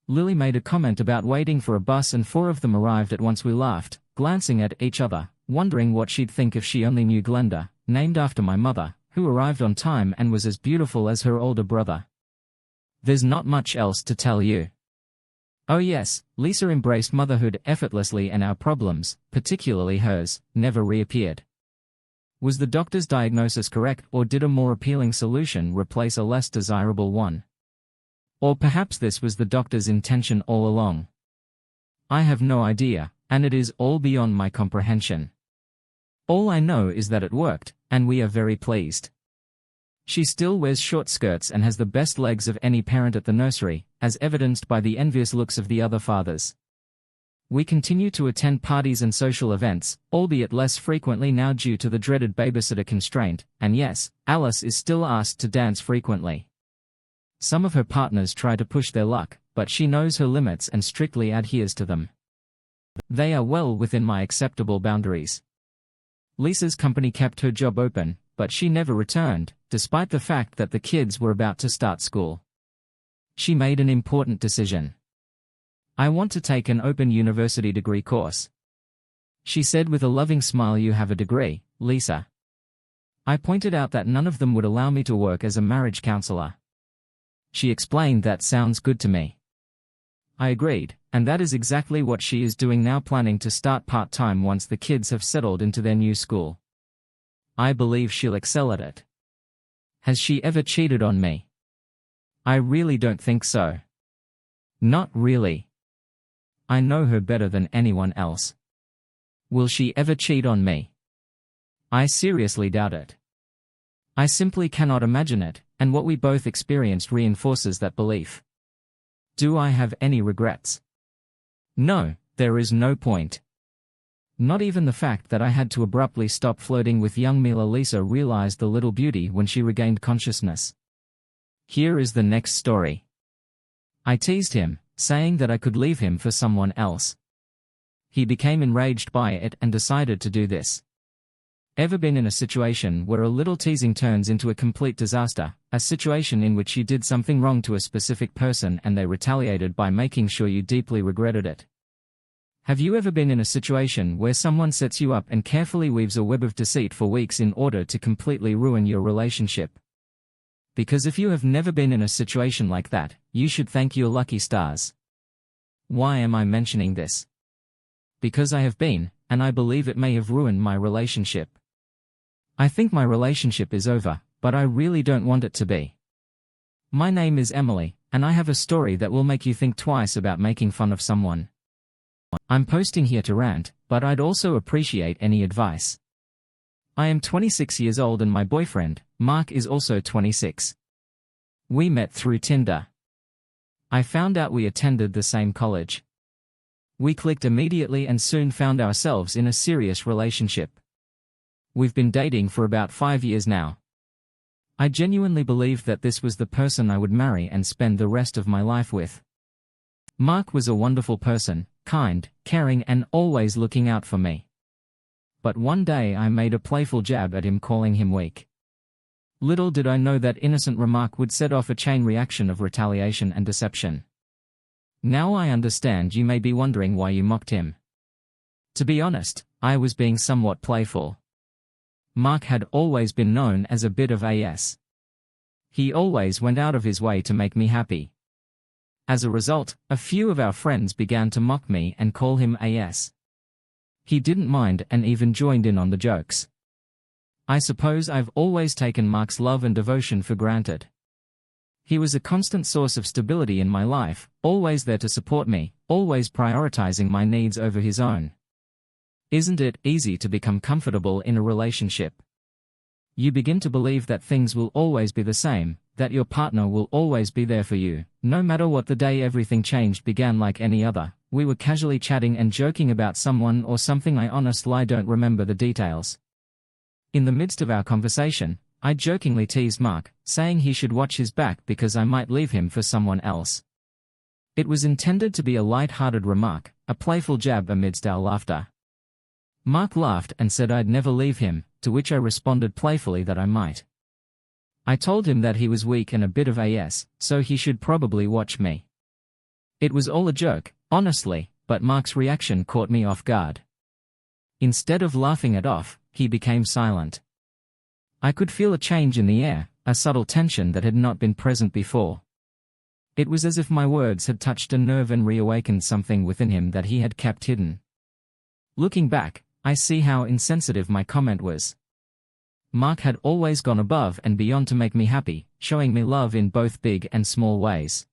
Lily made a comment about waiting for a bus and 4 of them arrived at once. We laughed, glancing at each other, wondering what she'd think if she only knew Glenda, named after my mother, who arrived on time and was as beautiful as her older brother. There's not much else to tell you. Oh yes, Lisa embraced motherhood effortlessly and our problems, particularly hers, never reappeared. Was the doctor's diagnosis correct, or did a more appealing solution replace a less desirable one? Or perhaps this was the doctor's intention all along. I have no idea, and it is all beyond my comprehension. All I know is that it worked, and we are very pleased. She still wears short skirts and has the best legs of any parent at the nursery, as evidenced by the envious looks of the other fathers. We continue to attend parties and social events, albeit less frequently now due to the dreaded babysitter constraint, and yes, Alice is still asked to dance frequently. Some of her partners try to push their luck, but she knows her limits and strictly adheres to them. They are well within my acceptable boundaries. Lisa's company kept her job open, but she never returned, despite the fact that the kids were about to start school. She made an important decision. I want to take an open university degree course. She said with a loving smile, "You have a degree, Lisa." I pointed out that none of them would allow me to work as a marriage counselor. She explained that sounds good to me. I agreed, and that is exactly what she is doing now, planning to start part-time once the kids have settled into their new school. I believe she'll excel at it. Has she ever cheated on me? I really don't think so. Not really. I know her better than anyone else. Will she ever cheat on me? I seriously doubt it. I simply cannot imagine it, and what we both experienced reinforces that belief. Do I have any regrets? No, there is no point. Not even the fact that I had to abruptly stop flirting with young Mila. Lisa realized the little beauty when she regained consciousness. Here is the next story. I teased him, saying that I could leave him for someone else. He became enraged by it and decided to do this. Ever been in a situation where a little teasing turns into a complete disaster, a situation in which you did something wrong to a specific person and they retaliated by making sure you deeply regretted it? Have you ever been in a situation where someone sets you up and carefully weaves a web of deceit for weeks in order to completely ruin your relationship? Because if you have never been in a situation like that, you should thank your lucky stars. Why am I mentioning this? Because I have been, and I believe it may have ruined my relationship. I think my relationship is over, but I really don't want it to be. My name is Emily, and I have a story that will make you think twice about making fun of someone. I'm posting here to rant, but I'd also appreciate any advice. I am 26 years old and my boyfriend, Mark, is also 26. We met through Tinder. I found out we attended the same college. We clicked immediately and soon found ourselves in a serious relationship. We've been dating for about 5 years now. I genuinely believed that this was the person I would marry and spend the rest of my life with. Mark was a wonderful person, kind, caring, and always looking out for me. But one day I made a playful jab at him, calling him weak. Little did I know that innocent remark would set off a chain reaction of retaliation and deception. Now I understand you may be wondering why you mocked him. To be honest, I was being somewhat playful. Mark had always been known as a bit of ass. He always went out of his way to make me happy. As a result, a few of our friends began to mock me and call him ass. He didn't mind and even joined in on the jokes. I suppose I've always taken Mark's love and devotion for granted. He was a constant source of stability in my life, always there to support me, always prioritizing my needs over his own. Isn't it easy to become comfortable in a relationship? You begin to believe that things will always be the same, that your partner will always be there for you, no matter what. The day everything changed began like any other. We were casually chatting and joking about someone or something. I honestly don't remember the details. In the midst of our conversation, I jokingly teased Mark, saying he should watch his back because I might leave him for someone else. It was intended to be a light-hearted remark, a playful jab amidst our laughter. Mark laughed and said I'd never leave him, to which I responded playfully that I might. I told him that he was weak and a bit of ass, so he should probably watch me. It was all a joke, honestly, but Mark's reaction caught me off guard. Instead of laughing it off, he became silent. I could feel a change in the air, a subtle tension that had not been present before. It was as if my words had touched a nerve and reawakened something within him that he had kept hidden. Looking back, I see how insensitive my comment was. Mark had always gone above and beyond to make me happy, showing me love in both big and small ways.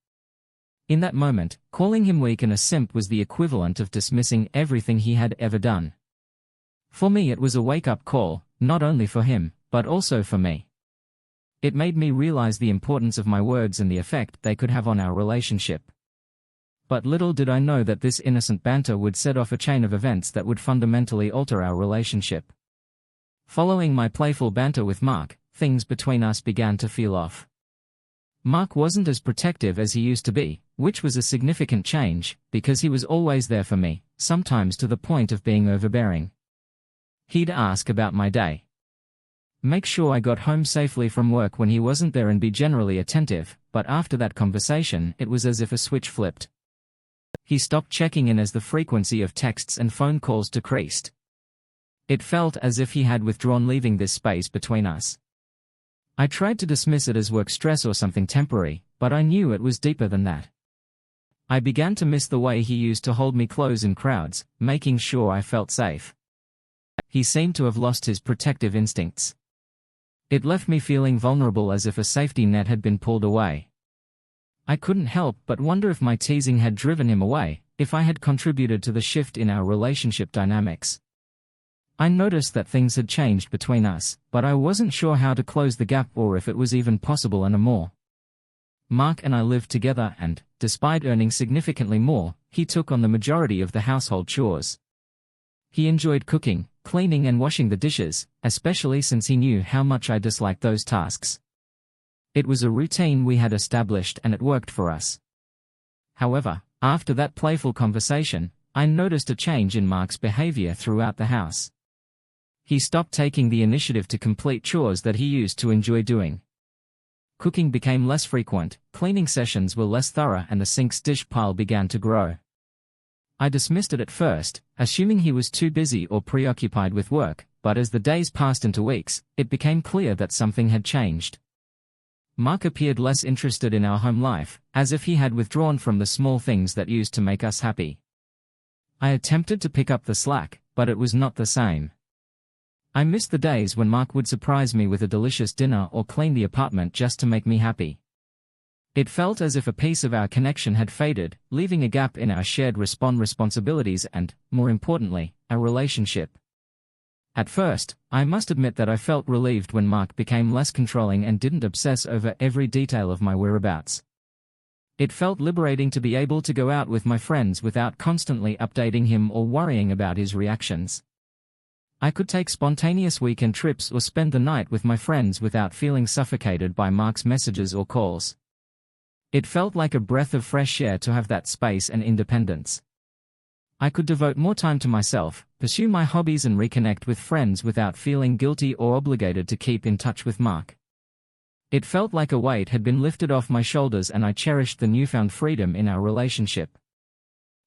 In that moment, calling him weak and a simp was the equivalent of dismissing everything he had ever done. For me, it was a wake-up call, not only for him, but also for me. It made me realize the importance of my words and the effect they could have on our relationship. But little did I know that this innocent banter would set off a chain of events that would fundamentally alter our relationship. Following my playful banter with Mark, things between us began to feel off. Mark wasn't as protective as he used to be, which was a significant change, because he was always there for me, sometimes to the point of being overbearing. He'd ask about my day, make sure I got home safely from work when he wasn't there, and be generally attentive, but after that conversation it was as if a switch flipped. He stopped checking in as the frequency of texts and phone calls decreased. It felt as if he had withdrawn, leaving this space between us. I tried to dismiss it as work stress or something temporary, but I knew it was deeper than that. I began to miss the way he used to hold me close in crowds, making sure I felt safe. He seemed to have lost his protective instincts. It left me feeling vulnerable, as if a safety net had been pulled away. I couldn't help but wonder if my teasing had driven him away, if I had contributed to the shift in our relationship dynamics. I noticed that things had changed between us, but I wasn't sure how to close the gap or if it was even possible anymore. Mark and I lived together and, despite earning significantly more, he took on the majority of the household chores. He enjoyed cooking, cleaning and washing the dishes, especially since he knew how much I disliked those tasks. It was a routine we had established and it worked for us. However, after that playful conversation, I noticed a change in Mark's behavior throughout the house. He stopped taking the initiative to complete chores that he used to enjoy doing. Cooking became less frequent, cleaning sessions were less thorough, and the sink's dish pile began to grow. I dismissed it at first, assuming he was too busy or preoccupied with work, but as the days passed into weeks, it became clear that something had changed. Mark appeared less interested in our home life, as if he had withdrawn from the small things that used to make us happy. I attempted to pick up the slack, but it was not the same. I missed the days when Mark would surprise me with a delicious dinner or clean the apartment just to make me happy. It felt as if a piece of our connection had faded, leaving a gap in our shared responsibilities and, more importantly, our relationship. At first, I must admit that I felt relieved when Mark became less controlling and didn't obsess over every detail of my whereabouts. It felt liberating to be able to go out with my friends without constantly updating him or worrying about his reactions. I could take spontaneous weekend trips or spend the night with my friends without feeling suffocated by Mark's messages or calls. It felt like a breath of fresh air to have that space and independence. I could devote more time to myself, pursue my hobbies and reconnect with friends without feeling guilty or obligated to keep in touch with Mark. It felt like a weight had been lifted off my shoulders, and I cherished the newfound freedom in our relationship.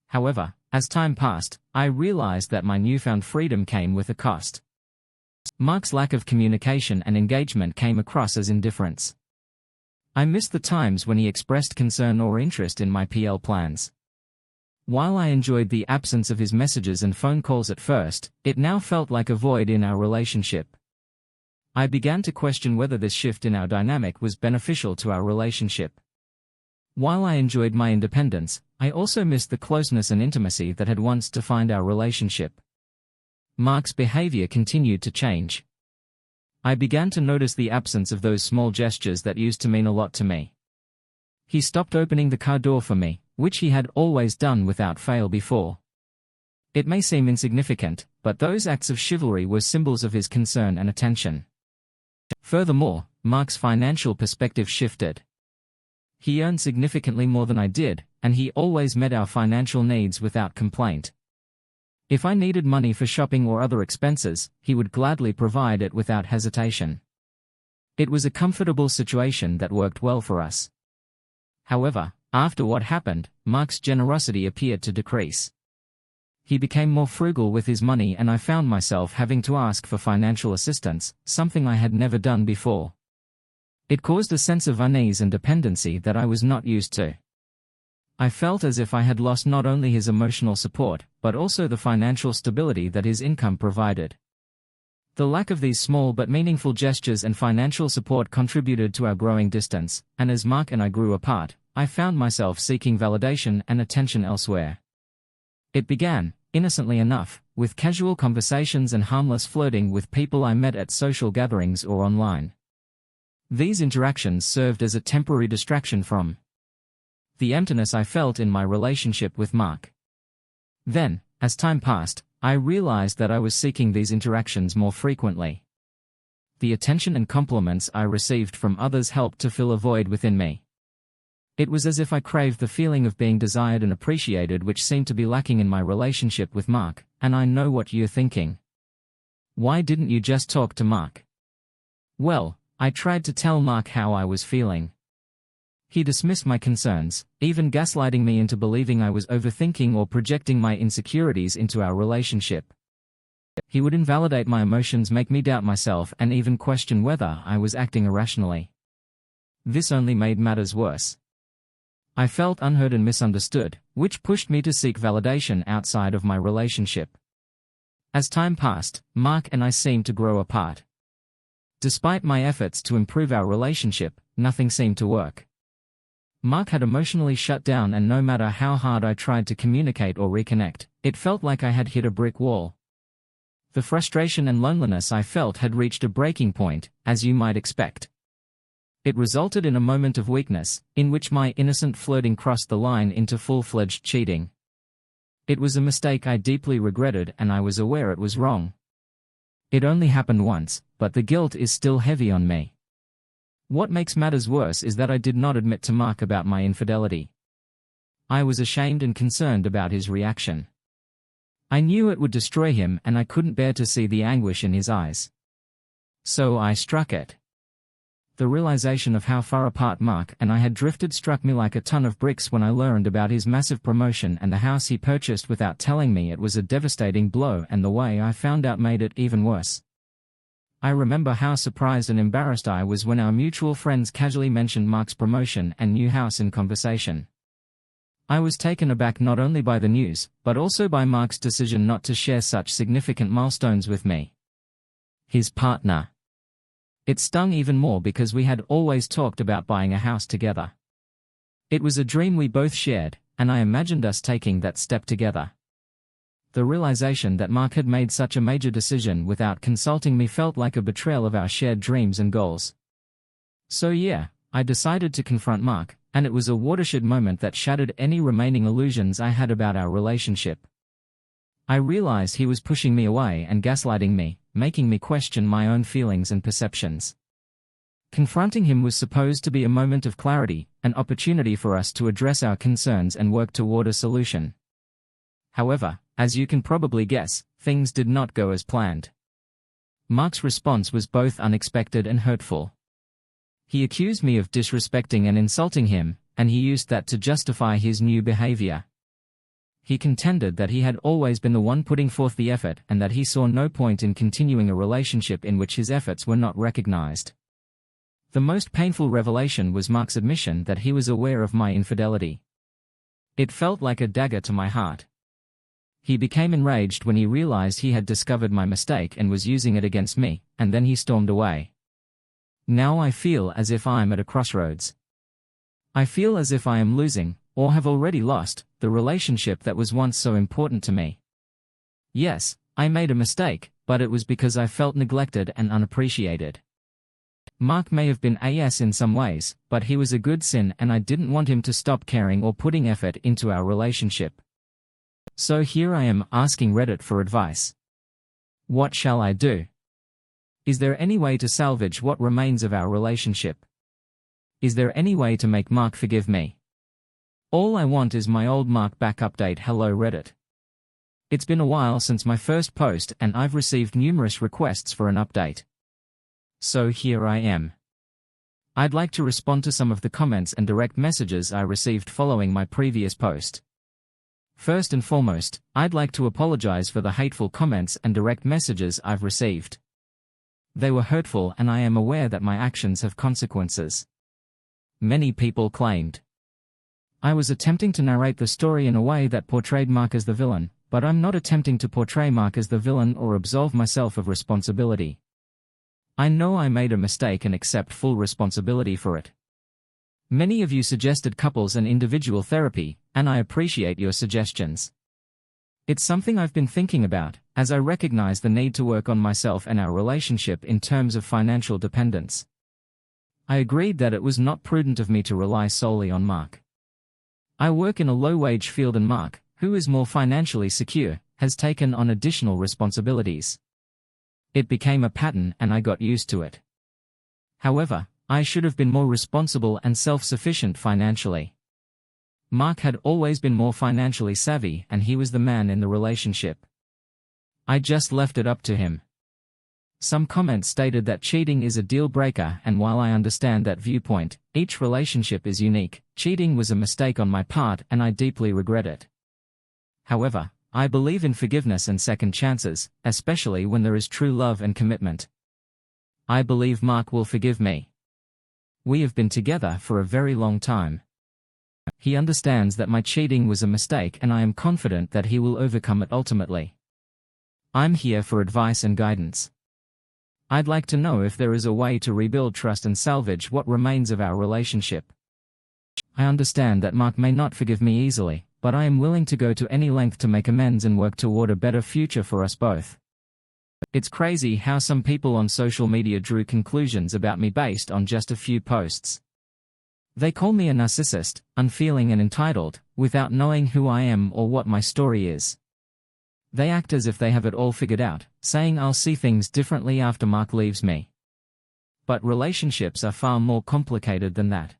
However, as time passed, I realized that my newfound freedom came with a cost. Mark's lack of communication and engagement came across as indifference. I missed the times when he expressed concern or interest in my PL plans. While I enjoyed the absence of his messages and phone calls at first, it now felt like a void in our relationship. I began to question whether this shift in our dynamic was beneficial to our relationship. While I enjoyed my independence, I also missed the closeness and intimacy that had once defined our relationship. Mark's behavior continued to change. I began to notice the absence of those small gestures that used to mean a lot to me. He stopped opening the car door for me, which he had always done without fail before. It may seem insignificant, but those acts of chivalry were symbols of his concern and attention. Furthermore, Mark's financial perspective shifted. He earned significantly more than I did, and he always met our financial needs without complaint. If I needed money for shopping or other expenses, he would gladly provide it without hesitation. It was a comfortable situation that worked well for us. However, after what happened, Mark's generosity appeared to decrease. He became more frugal with his money, and I found myself having to ask for financial assistance, something I had never done before. It caused a sense of unease and dependency that I was not used to. I felt as if I had lost not only his emotional support, but also the financial stability that his income provided. The lack of these small but meaningful gestures and financial support contributed to our growing distance, and as Mark and I grew apart, I found myself seeking validation and attention elsewhere. It began, innocently enough, with casual conversations and harmless flirting with people I met at social gatherings or online. These interactions served as a temporary distraction from the emptiness I felt in my relationship with Mark. Then, as time passed, I realized that I was seeking these interactions more frequently. The attention and compliments I received from others helped to fill a void within me. It was as if I craved the feeling of being desired and appreciated, which seemed to be lacking in my relationship with Mark, and I know what you're thinking. Why didn't you just talk to Mark? Well, I tried to tell Mark how I was feeling. He dismissed my concerns, even gaslighting me into believing I was overthinking or projecting my insecurities into our relationship. He would invalidate my emotions, make me doubt myself, and even question whether I was acting irrationally. This only made matters worse. I felt unheard and misunderstood, which pushed me to seek validation outside of my relationship. As time passed, Mark and I seemed to grow apart. Despite my efforts to improve our relationship, nothing seemed to work. Mark had emotionally shut down, and no matter how hard I tried to communicate or reconnect, it felt like I had hit a brick wall. The frustration and loneliness I felt had reached a breaking point, as you might expect. It resulted in a moment of weakness, in which my innocent flirting crossed the line into full-fledged cheating. It was a mistake I deeply regretted, and I was aware it was wrong. It only happened once, but the guilt is still heavy on me. What makes matters worse is that I did not admit to Mark about my infidelity. I was ashamed and concerned about his reaction. I knew it would destroy him, and I couldn't bear to see the anguish in his eyes. So I struck it. The realization of how far apart Mark and I had drifted struck me like a ton of bricks when I learned about his massive promotion and the house he purchased without telling me. It was a devastating blow, and the way I found out made it even worse. I remember how surprised and embarrassed I was when our mutual friends casually mentioned Mark's promotion and new house in conversation. I was taken aback not only by the news, but also by Mark's decision not to share such significant milestones with me, his partner. It stung even more because we had always talked about buying a house together. It was a dream we both shared, and I imagined us taking that step together. The realization that Mark had made such a major decision without consulting me felt like a betrayal of our shared dreams and goals. So yeah, I decided to confront Mark, and it was a watershed moment that shattered any remaining illusions I had about our relationship. I realized he was pushing me away and gaslighting me, making me question my own feelings and perceptions. Confronting him was supposed to be a moment of clarity, an opportunity for us to address our concerns and work toward a solution. However, as you can probably guess, things did not go as planned. Mark's response was both unexpected and hurtful. He accused me of disrespecting and insulting him, and he used that to justify his new behavior. He contended that he had always been the one putting forth the effort and that he saw no point in continuing a relationship in which his efforts were not recognized. The most painful revelation was Mark's admission that he was aware of my infidelity. It felt like a dagger to my heart. He became enraged when he realized he had discovered my mistake and was using it against me, and then he stormed away. Now I feel as if I'm at a crossroads. I feel as if I am losing, or have already lost, the relationship that was once so important to me. Yes, I made a mistake, but it was because I felt neglected and unappreciated. Mark may have been AS in some ways, but he was a good sin, and I didn't want him to stop caring or putting effort into our relationship. So here I am asking Reddit for advice. What shall I do? Is there any way to salvage what remains of our relationship? Is there any way to make Mark forgive me? All I want is my old Mark back. Update. Hello Reddit. It's been a while since my first post and I've received numerous requests for an update. So here I am. I'd like to respond to some of the comments and direct messages I received following my previous post. First and foremost, I'd like to apologize for the hateful comments and direct messages I've received. They were hurtful, and I am aware that my actions have consequences. Many people claimed I was attempting to narrate the story in a way that portrayed Mark as the villain, but I'm not attempting to portray Mark as the villain or absolve myself of responsibility. I know I made a mistake and accept full responsibility for it. Many of you suggested couples and individual therapy, and I appreciate your suggestions. It's something I've been thinking about, as I recognize the need to work on myself and our relationship in terms of financial dependence. I agreed that it was not prudent of me to rely solely on Mark. I work in a low-wage field and Mark, who is more financially secure, has taken on additional responsibilities. It became a pattern and I got used to it. However, I should have been more responsible and self-sufficient financially. Mark had always been more financially savvy and he was the man in the relationship. I just left it up to him. Some comments stated that cheating is a deal breaker, and while I understand that viewpoint, each relationship is unique. Cheating was a mistake on my part and I deeply regret it. However, I believe in forgiveness and second chances, especially when there is true love and commitment. I believe Mark will forgive me. We have been together for a very long time. He understands that my cheating was a mistake and I am confident that he will overcome it ultimately. I'm here for advice and guidance. I'd like to know if there is a way to rebuild trust and salvage what remains of our relationship. I understand that Mark may not forgive me easily, but I am willing to go to any length to make amends and work toward a better future for us both. It's crazy how some people on social media drew conclusions about me based on just a few posts. They call me a narcissist, unfeeling and entitled, without knowing who I am or what my story is. They act as if they have it all figured out, saying I'll see things differently after Mark leaves me. But relationships are far more complicated than that.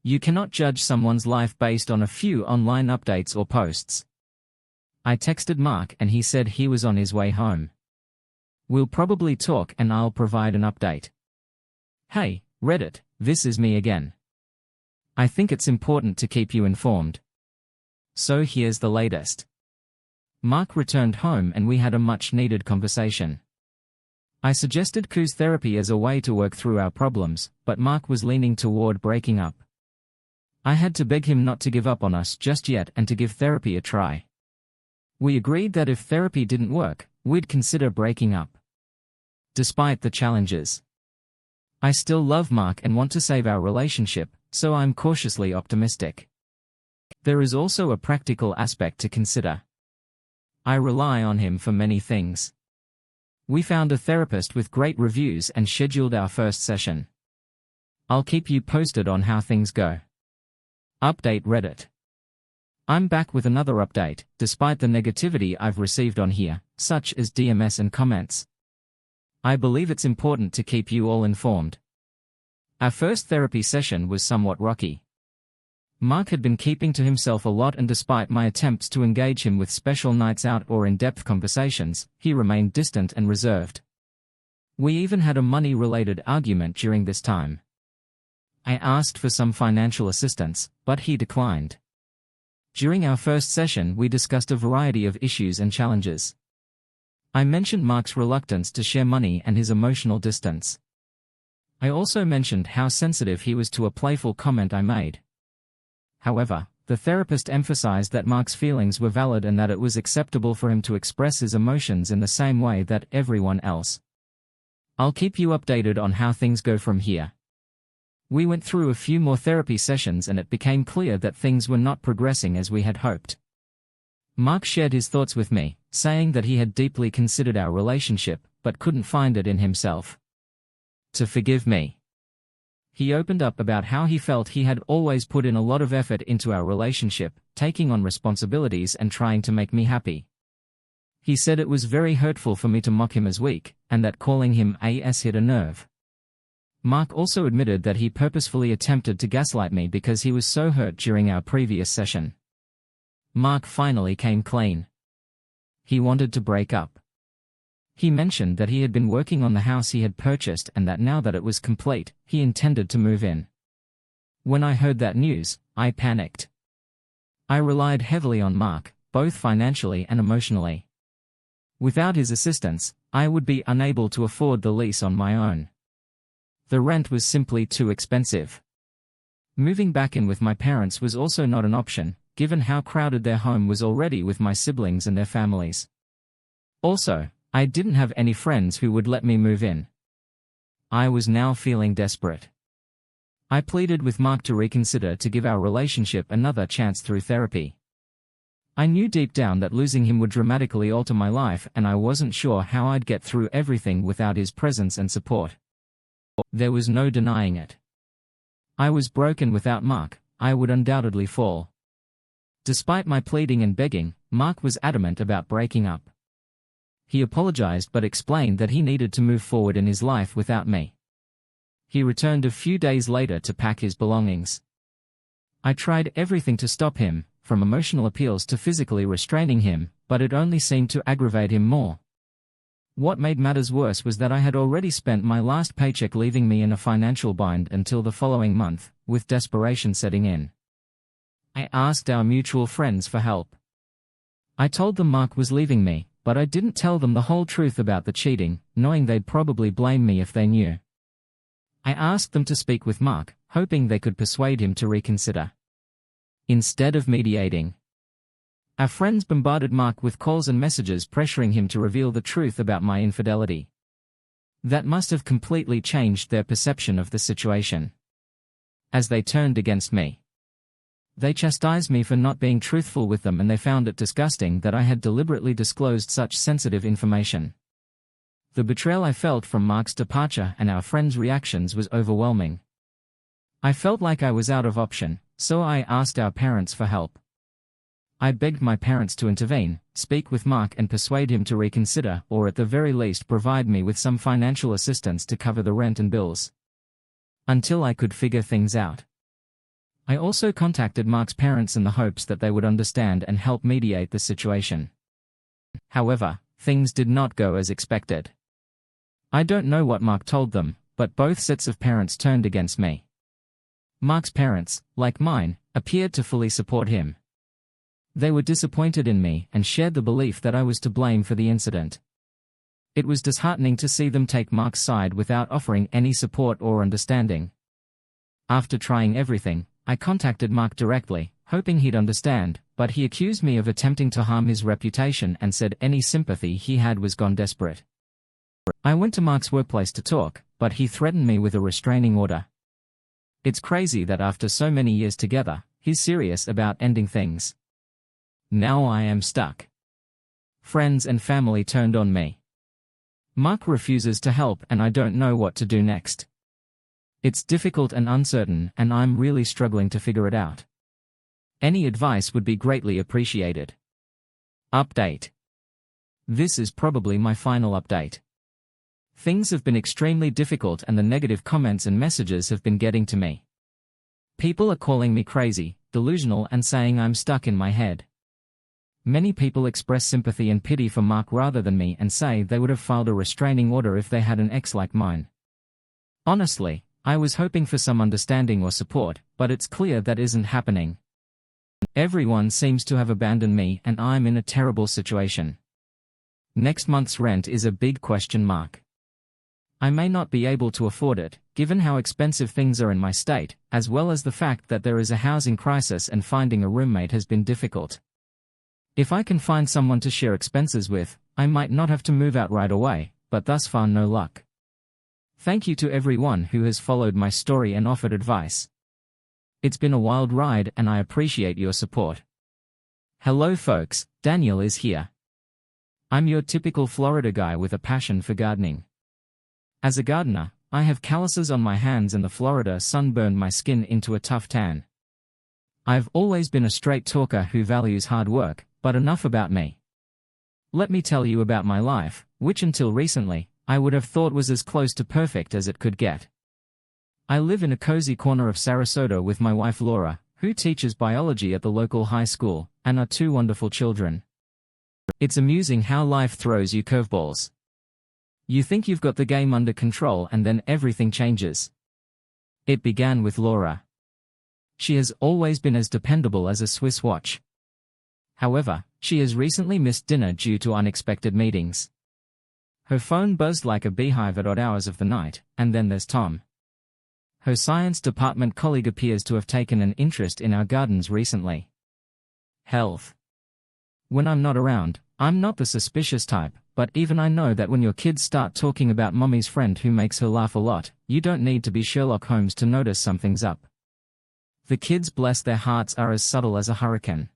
You cannot judge someone's life based on a few online updates or posts. I texted Mark and he said he was on his way home. We'll probably talk and I'll provide an update. Hey, Reddit, this is me again. I think it's important to keep you informed. So here's the latest. Mark returned home and we had a much-needed conversation. I suggested couples therapy as a way to work through our problems, but Mark was leaning toward breaking up. I had to beg him not to give up on us just yet and to give therapy a try. We agreed that if therapy didn't work, we'd consider breaking up. Despite the challenges, I still love Mark and want to save our relationship, so I'm cautiously optimistic. There is also a practical aspect to consider. I rely on him for many things. We found a therapist with great reviews and scheduled our first session. I'll keep you posted on how things go. Update Reddit. I'm back with another update, despite the negativity I've received on here, such as DMS and comments. I believe it's important to keep you all informed. Our first therapy session was somewhat rocky. Mark had been keeping to himself a lot, and despite my attempts to engage him with special nights out or in-depth conversations, he remained distant and reserved. We even had a money-related argument during this time. I asked for some financial assistance, but he declined. During our first session, we discussed a variety of issues and challenges. I mentioned Mark's reluctance to share money and his emotional distance. I also mentioned how sensitive he was to a playful comment I made. However, the therapist emphasized that Mark's feelings were valid and that it was acceptable for him to express his emotions in the same way that everyone else. I'll keep you updated on how things go from here. We went through a few more therapy sessions and it became clear that things were not progressing as we had hoped. Mark shared his thoughts with me, saying that he had deeply considered our relationship, but couldn't find it in himself to forgive me. He opened up about how he felt he had always put in a lot of effort into our relationship, taking on responsibilities and trying to make me happy. He said it was very hurtful for me to mock him as weak, and that calling him AS hit a nerve. Mark also admitted that he purposefully attempted to gaslight me because he was so hurt during our previous session. Mark finally came clean. He wanted to break up. He mentioned that he had been working on the house he had purchased and that now that it was complete, he intended to move in. When I heard that news, I panicked. I relied heavily on Mark, both financially and emotionally. Without his assistance, I would be unable to afford the lease on my own. The rent was simply too expensive. Moving back in with my parents was also not an option, given how crowded their home was already with my siblings and their families. Also, I didn't have any friends who would let me move in. I was now feeling desperate. I pleaded with Mark to reconsider, to give our relationship another chance through therapy. I knew deep down that losing him would dramatically alter my life, and I wasn't sure how I'd get through everything without his presence and support. There was no denying it. I was broken. Without Mark, I would undoubtedly fall. Despite my pleading and begging, Mark was adamant about breaking up. He apologized but explained that he needed to move forward in his life without me. He returned a few days later to pack his belongings. I tried everything to stop him, from emotional appeals to physically restraining him, but it only seemed to aggravate him more. What made matters worse was that I had already spent my last paycheck, leaving me in a financial bind until the following month, with desperation setting in. I asked our mutual friends for help. I told them Mark was leaving me, but I didn't tell them the whole truth about the cheating, knowing they'd probably blame me if they knew. I asked them to speak with Mark, hoping they could persuade him to reconsider. Instead of mediating, our friends bombarded Mark with calls and messages pressuring him to reveal the truth about my infidelity. That must have completely changed their perception of the situation. As they turned against me, they chastised me for not being truthful with them, and they found it disgusting that I had deliberately disclosed such sensitive information. The betrayal I felt from Mark's departure and our friends' reactions was overwhelming. I felt like I was out of option, so I asked our parents for help. I begged my parents to intervene, speak with Mark and persuade him to reconsider, or at the very least provide me with some financial assistance to cover the rent and bills, until I could figure things out. I also contacted Mark's parents in the hopes that they would understand and help mediate the situation. However, things did not go as expected. I don't know what Mark told them, but both sets of parents turned against me. Mark's parents, like mine, appeared to fully support him. They were disappointed in me and shared the belief that I was to blame for the incident. It was disheartening to see them take Mark's side without offering any support or understanding. After trying everything, I contacted Mark directly, hoping he'd understand, but he accused me of attempting to harm his reputation and said any sympathy he had was gone desperate. I went to Mark's workplace to talk, but he threatened me with a restraining order. It's crazy that after so many years together, he's serious about ending things. Now I am stuck. Friends and family turned on me. Mark refuses to help and I don't know what to do next. It's difficult and uncertain, and I'm really struggling to figure it out. Any advice would be greatly appreciated. Update. This is probably my final update. Things have been extremely difficult and the negative comments and messages have been getting to me. People are calling me crazy, delusional, and saying I'm stuck in my head. Many people express sympathy and pity for Mark rather than me and say they would have filed a restraining order if they had an ex like mine. Honestly, I was hoping for some understanding or support, but it's clear that isn't happening. Everyone seems to have abandoned me and I'm in a terrible situation. Next month's rent is a big question mark. I may not be able to afford it, given how expensive things are in my state, as well as the fact that there is a housing crisis and finding a roommate has been difficult. If I can find someone to share expenses with, I might not have to move out right away, but thus far no luck. Thank you to everyone who has followed my story and offered advice. It's been a wild ride and I appreciate your support. Hello folks, Daniel is here. I'm your typical Florida guy with a passion for gardening. As a gardener, I have calluses on my hands and the Florida sun burned my skin into a tough tan. I've always been a straight talker who values hard work, but enough about me. Let me tell you about my life, which until recently, I would have thought was as close to perfect as it could get. I live in a cozy corner of Sarasota with my wife Laura, who teaches biology at the local high school, and our two wonderful children. It's amusing how life throws you curveballs. You think you've got the game under control and then everything changes. It began with Laura. She has always been as dependable as a Swiss watch. However, she has recently missed dinner due to unexpected meetings. Her phone buzzed like a beehive at odd hours of the night, and then there's Tom. Her science department colleague appears to have taken an interest in our gardens recently. Health. When I'm not around, I'm not the suspicious type, but even I know that when your kids start talking about mommy's friend who makes her laugh a lot, you don't need to be Sherlock Holmes to notice something's up. The kids, bless their hearts, are as subtle as a hurricane.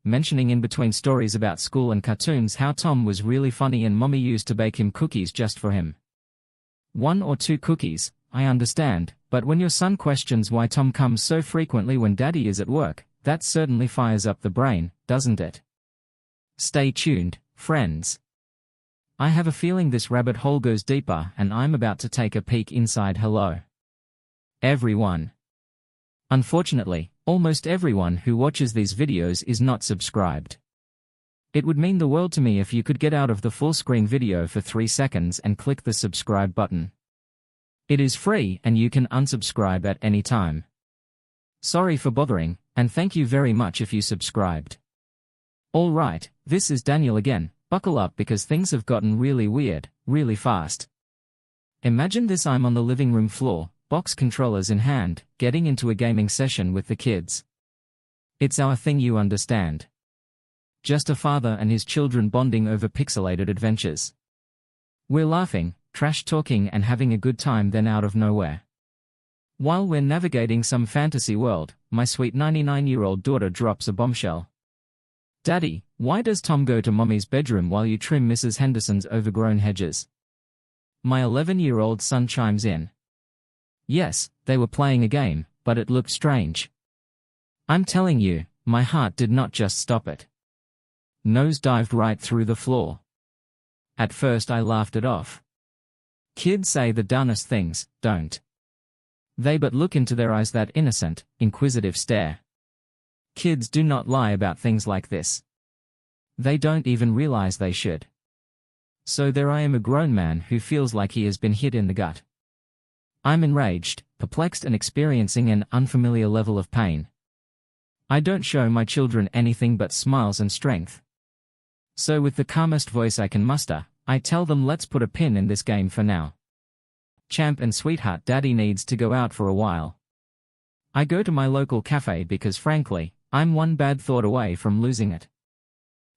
Mentioning in between stories about school and cartoons how Tom was really funny and mommy used to bake him cookies just for him. 1 or 2 cookies, I understand, but when your son questions why Tom comes so frequently when daddy is at work, that certainly fires up the brain, doesn't it? Stay tuned, friends. I have a feeling this rabbit hole goes deeper and I'm about to take a peek inside. Hello, everyone. Unfortunately, almost everyone who watches these videos is not subscribed. It would mean the world to me if you could get out of the full screen video for 3 seconds and click the subscribe button. It is free and you can unsubscribe at any time. Sorry for bothering, and thank you very much if you subscribed. Alright, this is Daniel again. Buckle up because things have gotten really weird, really fast. Imagine this: I'm on the living room floor, box controllers in hand, getting into a gaming session with the kids. It's our thing, you understand. Just a father and his children bonding over pixelated adventures. We're laughing, trash talking and having a good time. Then out of nowhere, while we're navigating some fantasy world, my sweet 99-year-old daughter drops a bombshell. Daddy, why does Tom go to mommy's bedroom while you trim Mrs. Henderson's overgrown hedges? My 11-year-old son chimes in. Yes, they were playing a game, but it looked strange. I'm telling you, my heart did not just stop it. Nose dived right through the floor. At first I laughed it off. Kids say the darnest things, don't they? But look into their eyes, that innocent, inquisitive stare. Kids do not lie about things like this. They don't even realize they should. So there I am, a grown man who feels like he has been hit in the gut. I'm enraged, perplexed and experiencing an unfamiliar level of pain. I don't show my children anything but smiles and strength. So with the calmest voice I can muster, I tell them, let's put a pin in this game for now. Champ and sweetheart, daddy needs to go out for a while. I go to my local cafe because frankly, I'm one bad thought away from losing it.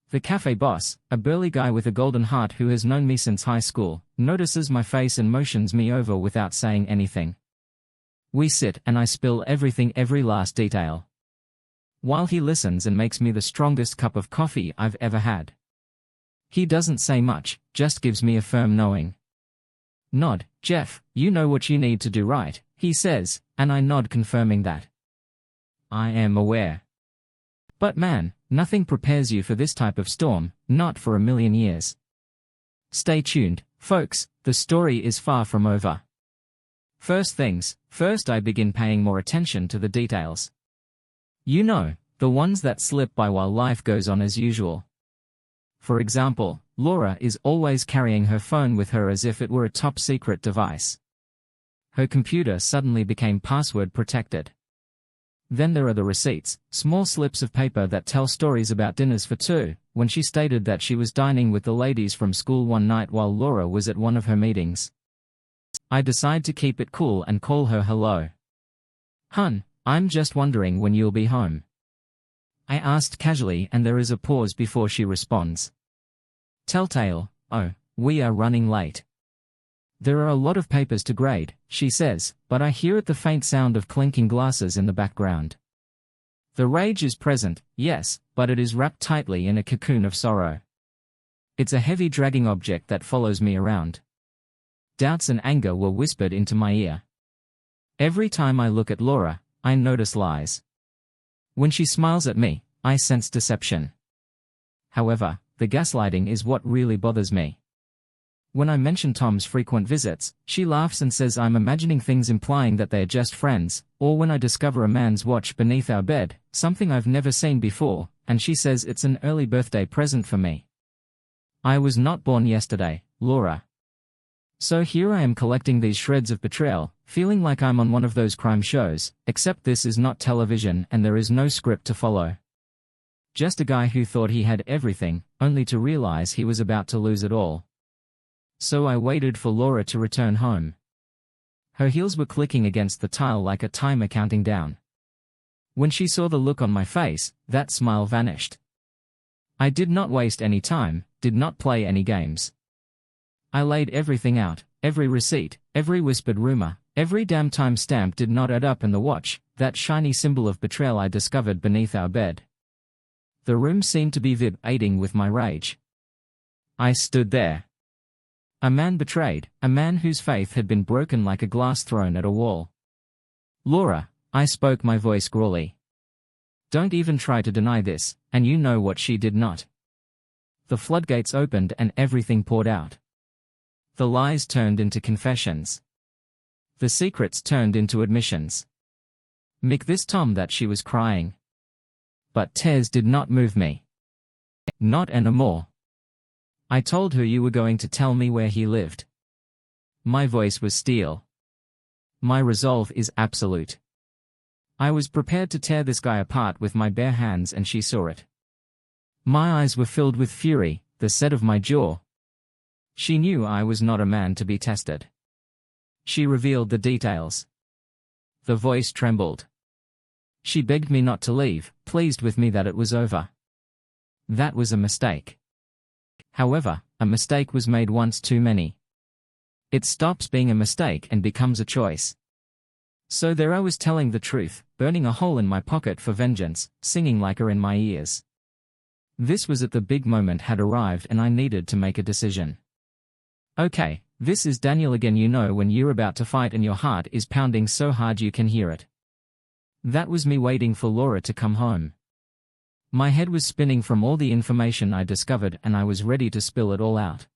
The cafe boss, a burly guy with a golden heart who has known me since high school, notices my face and motions me over without saying anything. We sit and I spill everything, every last detail, while he listens and makes me the strongest cup of coffee I've ever had. He doesn't say much, just gives me a firm knowing nod. Jeff, you know what you need to do, right? He says, and I nod, confirming that I am aware. But man, nothing prepares you for this type of storm, not for a million years. Stay tuned, folks, the story is far from over. First things first, I begin paying more attention to the details. You know, the ones that slip by while life goes on as usual. For example, Laura is always carrying her phone with her as if it were a top-secret device. Her computer suddenly became password protected. Then there are the receipts, small slips of paper that tell stories about dinners for two, when she stated that she was dining with the ladies from school one night while Laura was at one of her meetings. I decide to keep it cool and call her. Hello, hun, I'm just wondering when you'll be home. I asked casually, and there is a pause before she responds. Telltale, oh, we are running late. There are a lot of papers to grade, she says, but I hear the faint sound of clinking glasses in the background. The rage is present, yes, but it is wrapped tightly in a cocoon of sorrow. It's a heavy dragging object that follows me around. Doubts and anger were whispered into my ear. Every time I look at Laura, I notice lies. When she smiles at me, I sense deception. However, the gaslighting is what really bothers me. When I mention Tom's frequent visits, she laughs and says I'm imagining things, implying that they're just friends, or when I discover a man's watch beneath our bed, something I've never seen before, and she says it's an early birthday present for me. I was not born yesterday, Laura. So here I am collecting these shreds of betrayal, feeling like I'm on one of those crime shows, except this is not television and there is no script to follow. Just a guy who thought he had everything, only to realize he was about to lose it all. So I waited for Laura to return home. Her heels were clicking against the tile like a timer counting down. When she saw the look on my face, that smile vanished. I did not waste any time, did not play any games. I laid everything out, every receipt, every whispered rumor, every damn time stamp did not add up in the watch, that shiny symbol of betrayal I discovered beneath our bed. The room seemed to be vibrating with my rage. I stood there. A man betrayed, a man whose faith had been broken like a glass thrown at a wall. Laura, I spoke, my voice growly. Don't even try to deny this, and you know what she did not. The floodgates opened and everything poured out. The lies turned into confessions. The secrets turned into admissions. Mick, this Tom, that she was crying. But tears did not move me. Not anymore. I told her you were going to tell me where he lived. My voice was steel. My resolve is absolute. I was prepared to tear this guy apart with my bare hands, and she saw it. My eyes were filled with fury, the set of my jaw. She knew I was not a man to be tested. She revealed the details. The voice trembled. She begged me not to leave, pleased with me that it was over. That was a mistake. However, a mistake was made once too many. It stops being a mistake and becomes a choice. So there I was, telling the truth, burning a hole in my pocket for vengeance, singing like her in my ears. This was it, the big moment had arrived and I needed to make a decision. Okay, this is Daniel again, you know when you're about to fight and your heart is pounding so hard you can hear it. That was me waiting for Laura to come home. My head was spinning from all the information I discovered and I was ready to spill it all out.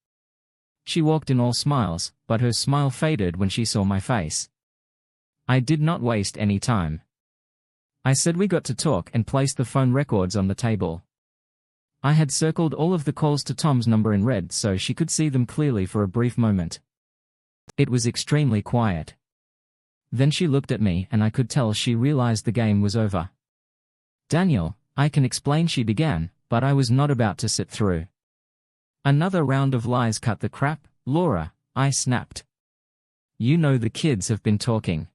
She walked in all smiles, but her smile faded when she saw my face. I did not waste any time. I said we got to talk and placed the phone records on the table. I had circled all of the calls to Tom's number in red so she could see them clearly for a brief moment. It was extremely quiet. Then she looked at me and I could tell she realized the game was over. Daniel, I can explain, she began, but I was not about to sit through another round of lies. Cut the crap, Laura, I snapped. You know the kids have been talking.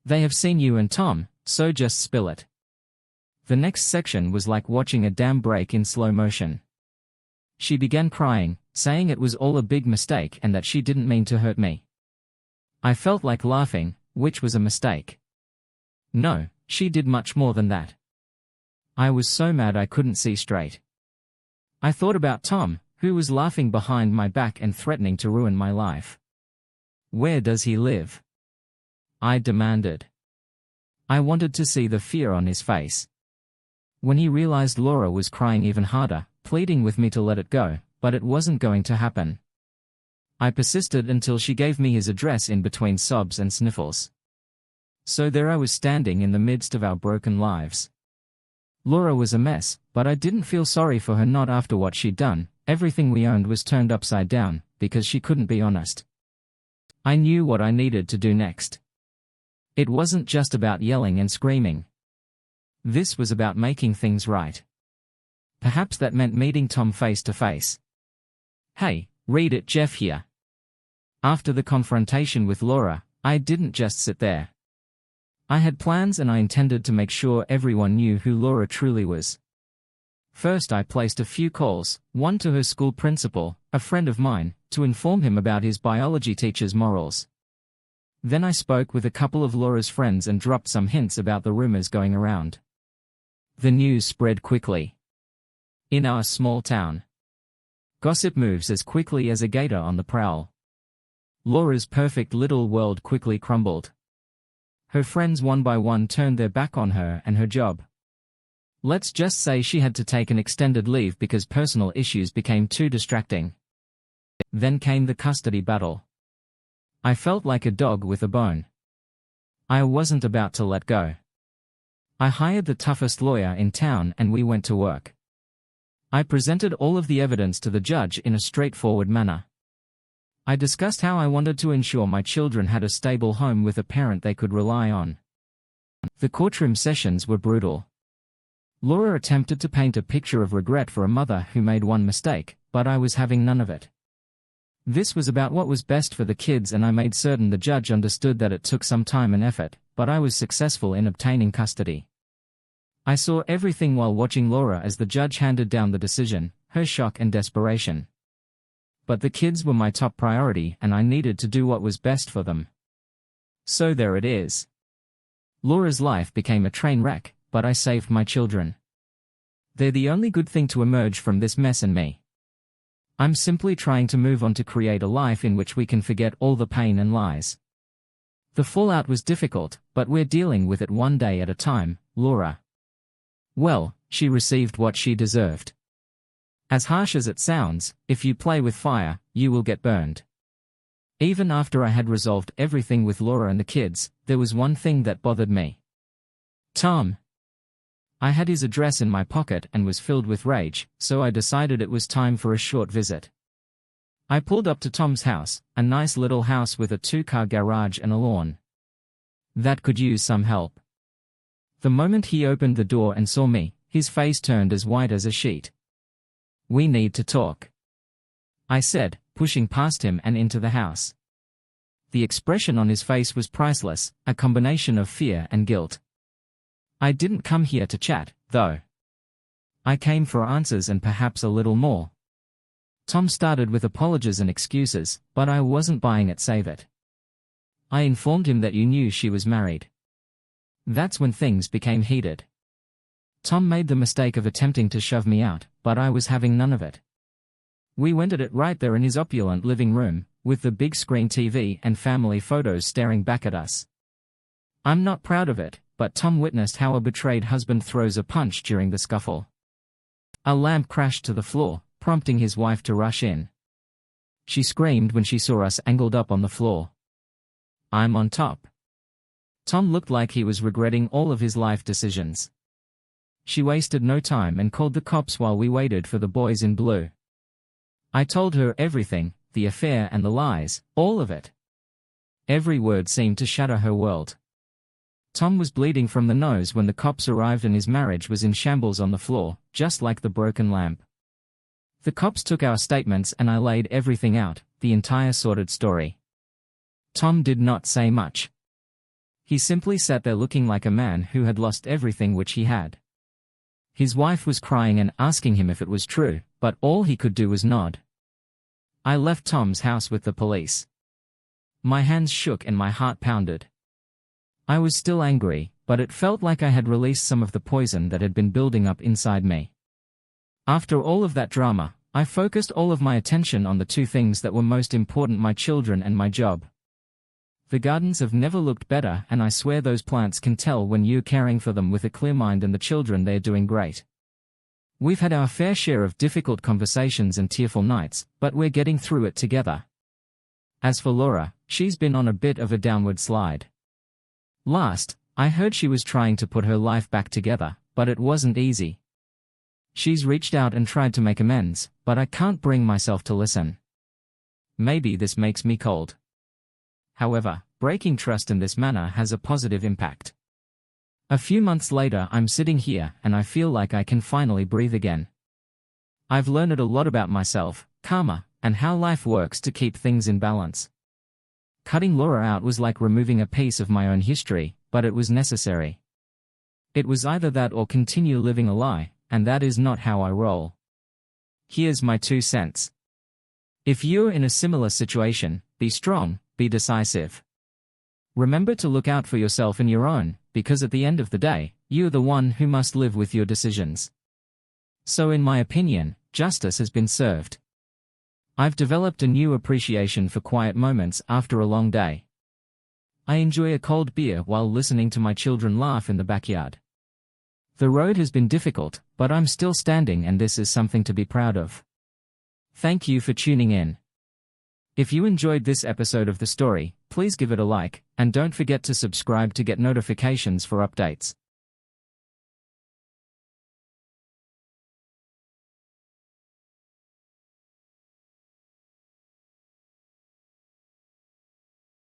They have seen you and Tom, so just spill it. The next section was like watching a dam break in slow motion. She began crying, saying it was all a big mistake and that she didn't mean to hurt me. I felt like laughing, which was a mistake. No, she did much more than that. I was so mad I couldn't see straight. I thought about Tom, who was laughing behind my back and threatening to ruin my life. Where does he live? I demanded. I wanted to see the fear on his face. When he realized Laura was crying even harder, pleading with me to let it go, but it wasn't going to happen. I persisted until she gave me his address in between sobs and sniffles. So there I was standing in the midst of our broken lives. Laura was a mess, but I didn't feel sorry for her, not after what she'd done. Everything we owned was turned upside down, because she couldn't be honest. I knew what I needed to do next. It wasn't just about yelling and screaming. This was about making things right. Perhaps that meant meeting Tom face to face. Hey, read it, Jeff here. After the confrontation with Laura, I didn't just sit there. I had plans and I intended to make sure everyone knew who Laura truly was. First I placed a few calls, one to her school principal, a friend of mine, to inform him about his biology teacher's morals. Then I spoke with a couple of Laura's friends and dropped some hints about the rumors going around. The news spread quickly. In our small town, gossip moves as quickly as a gator on the prowl. Laura's perfect little world quickly crumbled. Her friends one by one turned their back on her and her job. Let's just say she had to take an extended leave because personal issues became too distracting. Then came the custody battle. I felt like a dog with a bone. I wasn't about to let go. I hired the toughest lawyer in town and we went to work. I presented all of the evidence to the judge in a straightforward manner. I discussed how I wanted to ensure my children had a stable home with a parent they could rely on. The courtroom sessions were brutal. Laura attempted to paint a picture of regret for a mother who made one mistake, but I was having none of it. This was about what was best for the kids, and I made certain the judge understood that it took some time and effort, but I was successful in obtaining custody. I saw everything while watching Laura as the judge handed down the decision, her shock and desperation. But the kids were my top priority and I needed to do what was best for them. So there it is. Laura's life became a train wreck, but I saved my children. They're the only good thing to emerge from this mess in me. I'm simply trying to move on to create a life in which we can forget all the pain and lies. The fallout was difficult, but we're dealing with it one day at a time, Laura. Well, she received what she deserved. As harsh as it sounds, if you play with fire, you will get burned. Even after I had resolved everything with Laura and the kids, there was one thing that bothered me. Tom. I had his address in my pocket and was filled with rage, so I decided it was time for a short visit. I pulled up to Tom's house, a nice little house with a 2-car garage and a lawn. That could use some help. The moment he opened the door and saw me, his face turned as white as a sheet. We need to talk, I said, pushing past him and into the house. The expression on his face was priceless, a combination of fear and guilt. I didn't come here to chat, though. I came for answers and perhaps a little more. Tom started with apologies and excuses, but I wasn't buying it. Save it. I informed him that you knew she was married. That's when things became heated. Tom made the mistake of attempting to shove me out, but I was having none of it. We went at it right there in his opulent living room, with the big screen TV and family photos staring back at us. I'm not proud of it, but Tom witnessed how a betrayed husband throws a punch during the scuffle. A lamp crashed to the floor, prompting his wife to rush in. She screamed when she saw us angled up on the floor. I'm on top. Tom looked like he was regretting all of his life decisions. She wasted no time and called the cops while we waited for the boys in blue. I told her everything, the affair and the lies, all of it. Every word seemed to shatter her world. Tom was bleeding from the nose when the cops arrived and his marriage was in shambles on the floor, just like the broken lamp. The cops took our statements and I laid everything out, the entire sordid story. Tom did not say much. He simply sat there looking like a man who had lost everything which he had. His wife was crying and asking him if it was true, but all he could do was nod. I left Tom's house with the police. My hands shook and my heart pounded. I was still angry, but it felt like I had released some of the poison that had been building up inside me. After all of that drama, I focused all of my attention on the two things that were most important: my children and my job. The gardens have never looked better, and I swear those plants can tell when you're caring for them with a clear mind, and the children, they're doing great. We've had our fair share of difficult conversations and tearful nights, but we're getting through it together. As for Laura, she's been on a bit of a downward slide. Last, I heard she was trying to put her life back together, but it wasn't easy. She's reached out and tried to make amends, but I can't bring myself to listen. Maybe this makes me cold. However, breaking trust in this manner has a positive impact. A few months later, I'm sitting here and I feel like I can finally breathe again. I've learned a lot about myself, karma, and how life works to keep things in balance. Cutting Laura out was like removing a piece of my own history, but it was necessary. It was either that or continue living a lie, and that is not how I roll. Here's my 2 cents. If you're in a similar situation, be strong, be decisive. Remember to look out for yourself and your own, because at the end of the day, you're the one who must live with your decisions. So in my opinion, justice has been served. I've developed a new appreciation for quiet moments after a long day. I enjoy a cold beer while listening to my children laugh in the backyard. The road has been difficult, but I'm still standing, and this is something to be proud of. Thank you for tuning in. If you enjoyed this episode of The Story, please give it a like, and don't forget to subscribe to get notifications for updates.